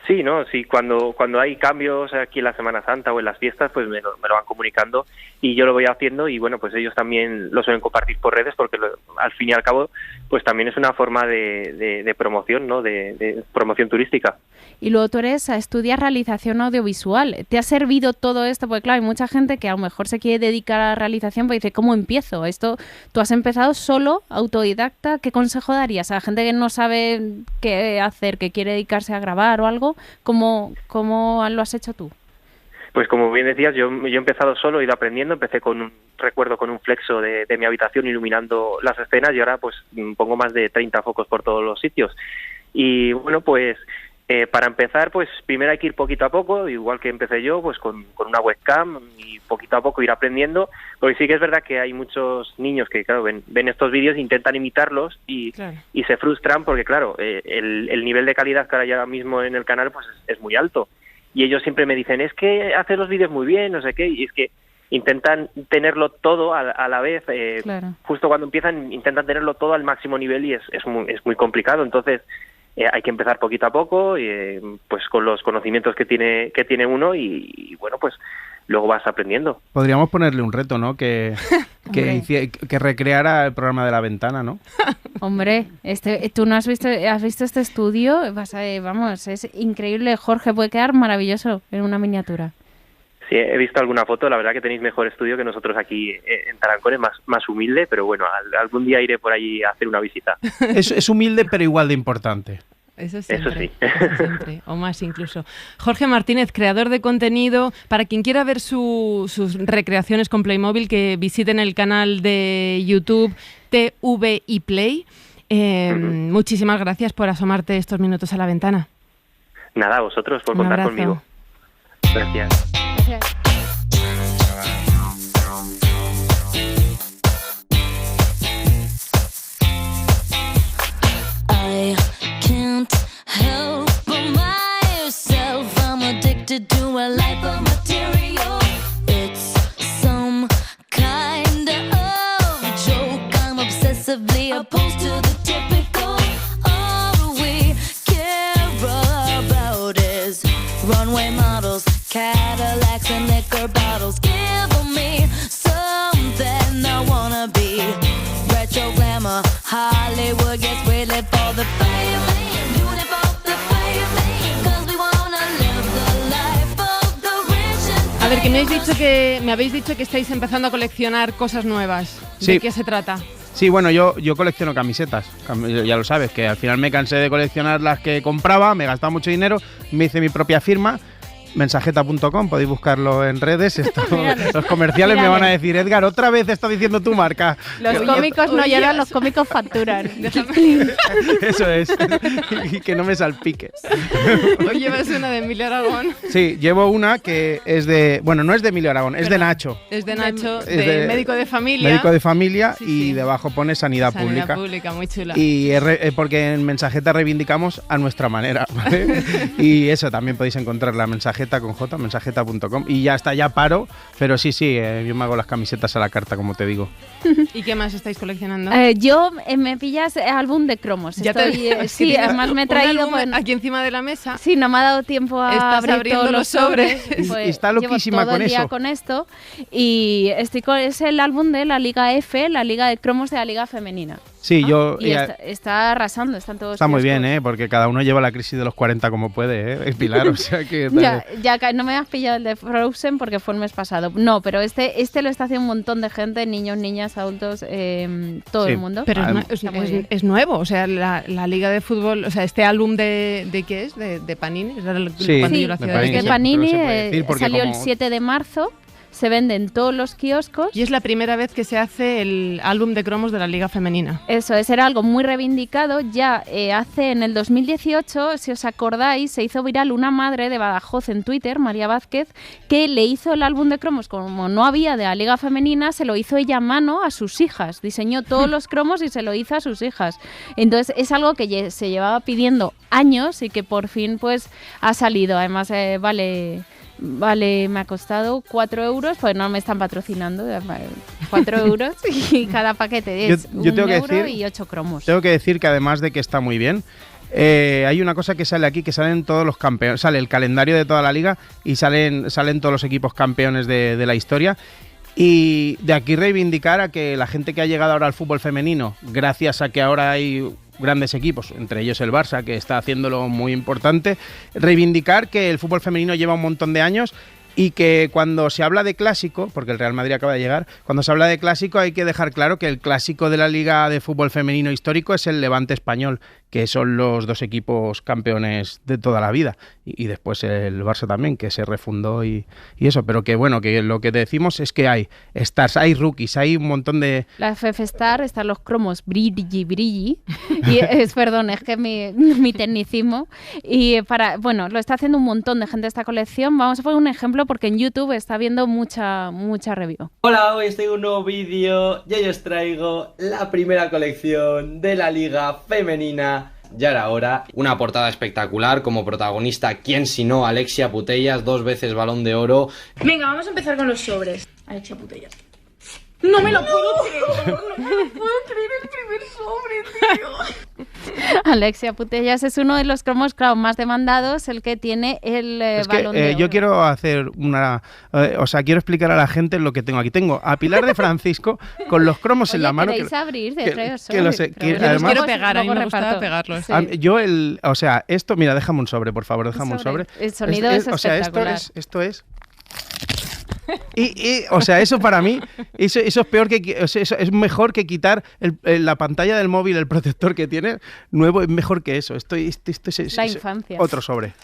Sí, ¿no? Sí, cuando hay cambios aquí en la Semana Santa o en las fiestas, pues me lo van comunicando y yo lo voy haciendo, y bueno, pues ellos también lo suelen compartir por redes, porque al fin y al cabo pues también es una forma de promoción, ¿no? De promoción turística. Y luego tú estudias realización audiovisual. ¿Te ha servido todo esto? Porque claro, hay mucha gente que a lo mejor se quiere dedicar a la realización, pero dice, ¿cómo empiezo? Esto, tú has empezado solo, autodidacta. ¿Qué consejo darías a la gente que no sabe qué hacer, que quiere dedicarse a grabar o algo? ¿Cómo lo has hecho tú? Pues como bien decías, yo he empezado solo, he ido aprendiendo. Empecé con un flexo de mi habitación iluminando las escenas, y ahora pues pongo más de 30 focos por todos los sitios. Y bueno, pues para empezar, pues primero hay que ir poquito a poco, igual que empecé yo, pues con una webcam, y poquito a poco ir aprendiendo, porque sí que es verdad que hay muchos niños que claro ven estos vídeos, intentan imitarlos y se frustran porque claro, el nivel de calidad que hay ahora mismo en el canal pues es muy alto, y ellos siempre me dicen, es que haces los vídeos muy bien, no sé qué, y es que intentan tenerlo todo a la vez, justo cuando empiezan intentan tenerlo todo al máximo nivel, y es muy complicado. Entonces hay que empezar poquito a poco, pues con los conocimientos que tiene uno, y bueno, pues luego vas aprendiendo. Podríamos ponerle un reto, ¿no? Que recreara el programa de La Ventana, ¿no? Hombre, ¿tú no has visto este estudio? Vamos, es increíble, Jorge, puede quedar maravilloso en una miniatura. Sí, he visto alguna foto, la verdad que tenéis mejor estudio que nosotros aquí en Tarancón, es más humilde, pero bueno, algún día iré por allí a hacer una visita. Es humilde, pero igual de importante. Eso siempre, Eso sí. eso siempre, o más incluso. Jorge Martínez, creador de contenido. Para quien quiera ver sus recreaciones con Playmobil, que visiten el canal de YouTube TV y Play. Muchísimas gracias por asomarte estos minutos a la ventana. Nada, a vosotros por Un contar abrazo. conmigo. Gracias. I can't help but myself. I'm addicted to a life of material. It's some kind of joke. I'm obsessively opposed to the typical. All we care about is runway models, Cadillacs and liquor bottles. Give me something I wanna be. Retro glamour, Hollywood, yes, we live for the fame. Doing it for the fame, 'cause we wanna live the life of the rich and A ver, que me habéis dicho que estáis empezando a coleccionar cosas nuevas. Sí. ¿De qué se trata? Sí, bueno, yo colecciono camisetas, ya lo sabes, que al final me cansé de coleccionar las que compraba, me gastaba mucho dinero, me hice mi propia firma. Mensajeta.com, podéis buscarlo en redes. Los comerciales me van a decir, Edgar, otra vez estás diciendo tu marca. Los cómicos no lloran, los cómicos facturan. Eso es, y que no me salpique. Hoy llevas una de Emilio Aragón. Sí, llevo una que es de, bueno, no es de Emilio Aragón, es de Nacho. Es de Nacho, Es de médico de familia. Médico de familia, y debajo pone Sanidad Pública. Sanidad Pública, muy chula. Y porque en Mensajeta reivindicamos a nuestra manera, ¿vale? Y eso también podéis encontrar la Mensajeta con J, mensajeta.com. Y ya está, ya paro, pero sí, yo me hago las camisetas a la carta, como te digo. ¿Y qué más estáis coleccionando? Yo me pillas álbum de cromos. Sí, además me he traído aquí encima de la mesa. Sí, no me ha dado tiempo a Estás abrir abriendo todos los sobres. Pues está loquísima llevo todo con el día eso. con esto y es el álbum de la Liga F, la Liga de cromos de la Liga Femenina. Sí, Y está arrasando, están todos. Está muy bien, porque cada uno lleva la crisis de los 40 como puede, Pilar, o sea que... ya no me has pillado el de Frozen porque fue el mes pasado. No, pero este lo está haciendo un montón de gente, niños, niñas, adultos, todo el mundo. Pero es nuevo, o sea, la Liga de Fútbol, o sea, este álbum de ¿qué es? De Panini. De Panini salió el 7 de marzo. Se vende en todos los kioscos. Y es la primera vez que se hace el álbum de cromos de la Liga Femenina. Eso es, era algo muy reivindicado. Ya hace en el 2018, si os acordáis, se hizo viral una madre de Badajoz en Twitter, María Vázquez, que le hizo el álbum de cromos, como no había de la Liga Femenina, se lo hizo ella a mano a sus hijas. Diseñó todos los cromos y se lo hizo a sus hijas. Entonces es algo que se llevaba pidiendo años y que por fin pues ha salido. Además Vale, me ha costado 4 euros, pues no me están patrocinando, 4 euros y cada paquete es yo tengo €1 que decir, y 8 cromos. Tengo que decir que además de que está muy bien, hay una cosa que sale aquí, que salen todos los campeones, sale el calendario de toda la liga y salen todos los equipos campeones de la historia. Y de aquí reivindicar a que la gente que ha llegado ahora al fútbol femenino, gracias a que ahora hay grandes equipos, entre ellos el Barça, que está haciéndolo muy importante, reivindicar que el fútbol femenino lleva un montón de años y que cuando se habla de clásico, porque el Real Madrid acaba de llegar, cuando se habla de clásico hay que dejar claro que el clásico de la Liga de Fútbol Femenino histórico es el Levante Español, que son los dos equipos campeones de toda la vida, y después el Barça también, que se refundó y eso, pero que bueno, que lo que decimos es que hay stars, hay rookies, hay un montón de... La FF Star, están los cromos brilli, y es que mi tecnicismo, y lo está haciendo un montón de gente esta colección. Vamos a poner un ejemplo porque en YouTube está viendo mucha review. Hola, hoy estoy en un nuevo vídeo y hoy os traigo la primera colección de la Liga Femenina. Ya era hora. Una portada espectacular, como protagonista, ¿quién si no? Alexia Putellas, 2 veces Balón de Oro. Venga, vamos a empezar con los sobres. Alexia Putellas. No me lo puedo creer, no me lo puedo creer el primer sobre, tío. Alexia Putellas es uno de los cromos, claro, más demandados, el que tiene el balón de oro. Yo quiero hacer quiero explicar a la gente lo que tengo aquí. Tengo a Pilar de Francisco con los cromos en la mano. ¿Queréis abrir de tres que lo sé, que además, quiero pegar, a mí me gusta pegarlos. Sí. Esto, mira, déjame un sobre, por favor, déjame un sobre. El sonido es espectacular. Esto es... eso para mí, eso es peor eso es mejor que quitar la pantalla del móvil, el protector que tiene nuevo, es mejor que eso. Esto es la infancia. Otro sobre.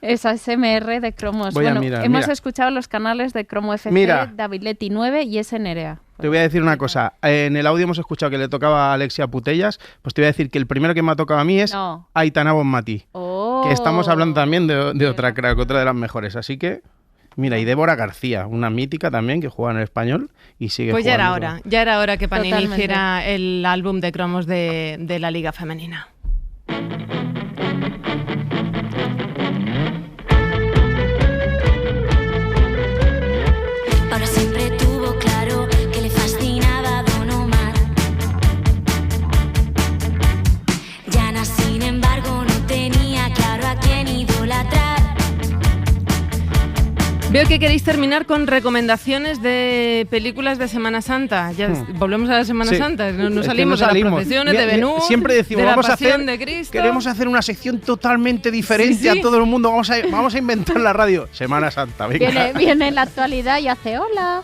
Es ASMR de cromos. Hemos escuchado los canales de Cromo FC, David Leti 9 y SNRA. Te voy a decir una cosa. En el audio hemos escuchado que le tocaba a Alexia Putellas. Pues te voy a decir que el primero que me ha tocado a mí es Aitana Bonmatí. Que estamos hablando también de otra crack, otra de las mejores. Así que... Mira, y Débora García, una mítica también que juega en el Español y sigue jugando. Pues ya era hora que Panini hiciera el álbum de cromos de la Liga Femenina. Para siempre tuvo claro que le fascinaba a Don Omar. Yana, sin embargo, no tenía claro a quién idolatrar. Veo que queréis terminar con recomendaciones de películas de Semana Santa. Ya volvemos a la Semana Santa. No salimos de las procesiones de Benur, siempre decimos, de la Pasión de Cristo. Queremos hacer una sección totalmente diferente a todo el mundo. Vamos a inventar la radio. Semana Santa, venga. Viene en la actualidad y hace hola.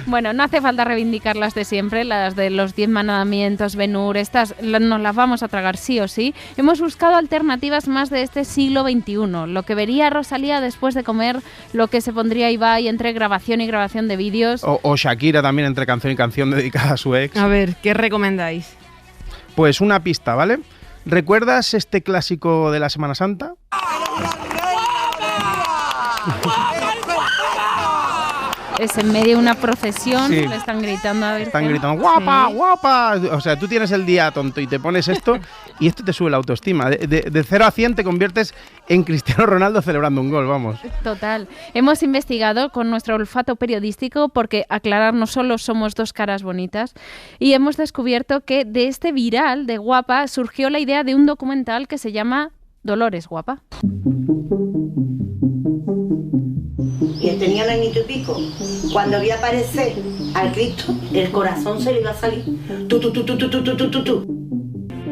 Bueno, no hace falta reivindicar las de siempre, las de los 10 mandamientos, Benur, estas nos las vamos a tragar sí o sí. Hemos buscado alternativas más de este siglo XXI. Lo que vería Rosalía después de comer, lo que se pondría Ibai entre grabación y grabación de vídeos. O Shakira también entre canción y canción dedicada a su ex. A ver, ¿qué recomendáis? Pues una pista, ¿vale? ¿Recuerdas este clásico de la Semana Santa? Es en medio de una procesión, le están gritando a ver. Están gritando, guapa, guapa. O sea, tú tienes el día tonto y te pones esto y esto te sube la autoestima. De 0 a 100 te conviertes en Cristiano Ronaldo celebrando un gol, vamos. Total. Hemos investigado con nuestro olfato periodístico, porque aclarar, no solo somos dos caras bonitas, y hemos descubierto que de este viral de guapa surgió la idea de un documental que se llama Dolores Guapa. Y tenía un añito y pico. Cuando vi aparecer al Cristo, el corazón se le iba a salir.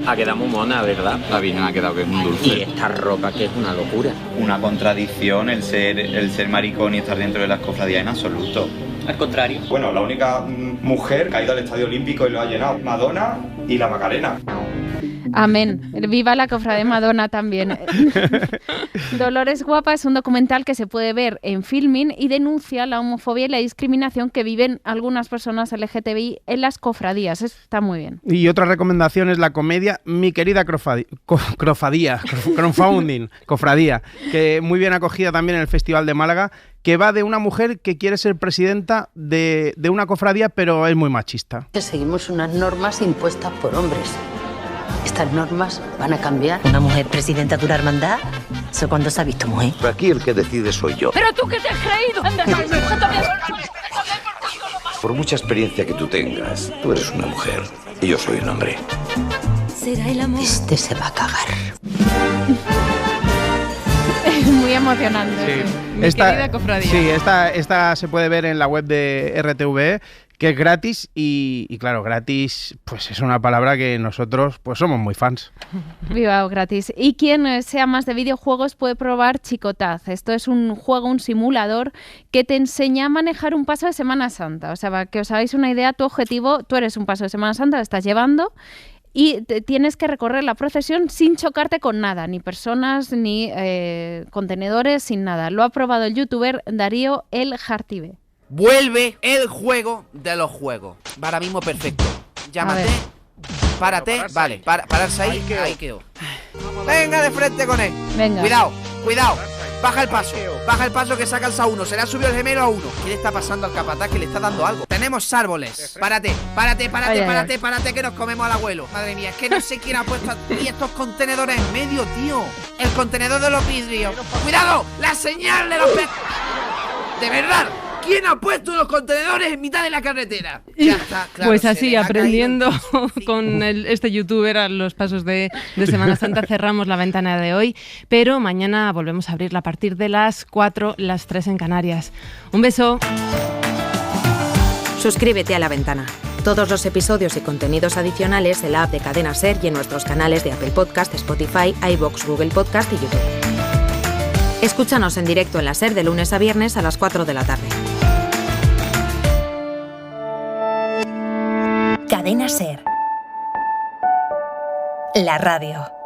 Ha quedado muy mona, ¿verdad? La Virgen ha quedado que es un dulce. Y esta ropa que es una locura. Una contradicción el ser maricón y estar dentro de las cofradías en absoluto. Al contrario. Bueno, la única mujer que ha ido al Estadio Olímpico y lo ha llenado, Madonna y la Macarena. Amén. Viva la cofradía de Madonna también. Dolores Guapa es un documental que se puede ver en Filmin y denuncia la homofobia y la discriminación que viven algunas personas LGTBI en las cofradías. Está muy bien. Y otra recomendación es la comedia Mi querida Crowdfunding, Cofradía, que muy bien acogida también en el Festival de Málaga, que va de una mujer que quiere ser presidenta de una cofradía, pero es muy machista. Que seguimos unas normas impuestas por hombres. Estas normas van a cambiar. ¿Una mujer presidenta de una hermandad? ¿Eso cuándo se ha visto, mujer? Aquí el que decide soy yo. ¿Pero tú qué te has creído? Por mucha experiencia que tú tengas, tú eres una mujer y yo soy un hombre. Será el amor. Este se va a cagar. Es muy emocionante. Sí. Mi querida cofradía. Sí, esta se puede ver en la web de RTV, que es gratis y claro, gratis pues es una palabra que nosotros pues somos muy fans. Viva gratis. Y quien sea más de videojuegos puede probar Chicotaz. Esto es un juego, un simulador que te enseña a manejar un paso de Semana Santa. O sea, para que os hagáis una idea, tu objetivo, tú eres un paso de Semana Santa, lo estás llevando y tienes que recorrer la procesión sin chocarte con nada, ni personas, ni contenedores, sin nada. Lo ha probado el youtuber Darío El Jartibe. Vuelve el juego de los juegos. Ahora mismo perfecto. Llámate. Párate. Vale, pararse ahí. Ahí quedó. Venga de frente con él. Venga. Cuidado. Baja el paso que saca el SA1. Se le ha subido el gemelo a uno. ¿Qué le está pasando al capataz? Que le está dando algo. Tenemos árboles. Párate, que nos comemos al abuelo. Madre mía, es que no sé quién ha puesto aquí estos contenedores en medio, tío. El contenedor de los vidrios. ¡Cuidado! ¡La señal de los peces! De verdad. ¿Quién ha puesto los contenedores en mitad de la carretera? Ya está, claro, Pues se así, les ha aprendiendo con este youtuber a los pasos de Semana Santa, cerramos la ventana de hoy, pero mañana volvemos a abrirla a partir de las 4, las 3 en Canarias. Un beso. Suscríbete a La Ventana. Todos los episodios y contenidos adicionales en la app de Cadena SER y en nuestros canales de Apple Podcast, Spotify, iVoox, Google Podcast y YouTube. Escúchanos en directo en la SER de lunes a viernes a las 4 de la tarde. Cadena SER. La radio.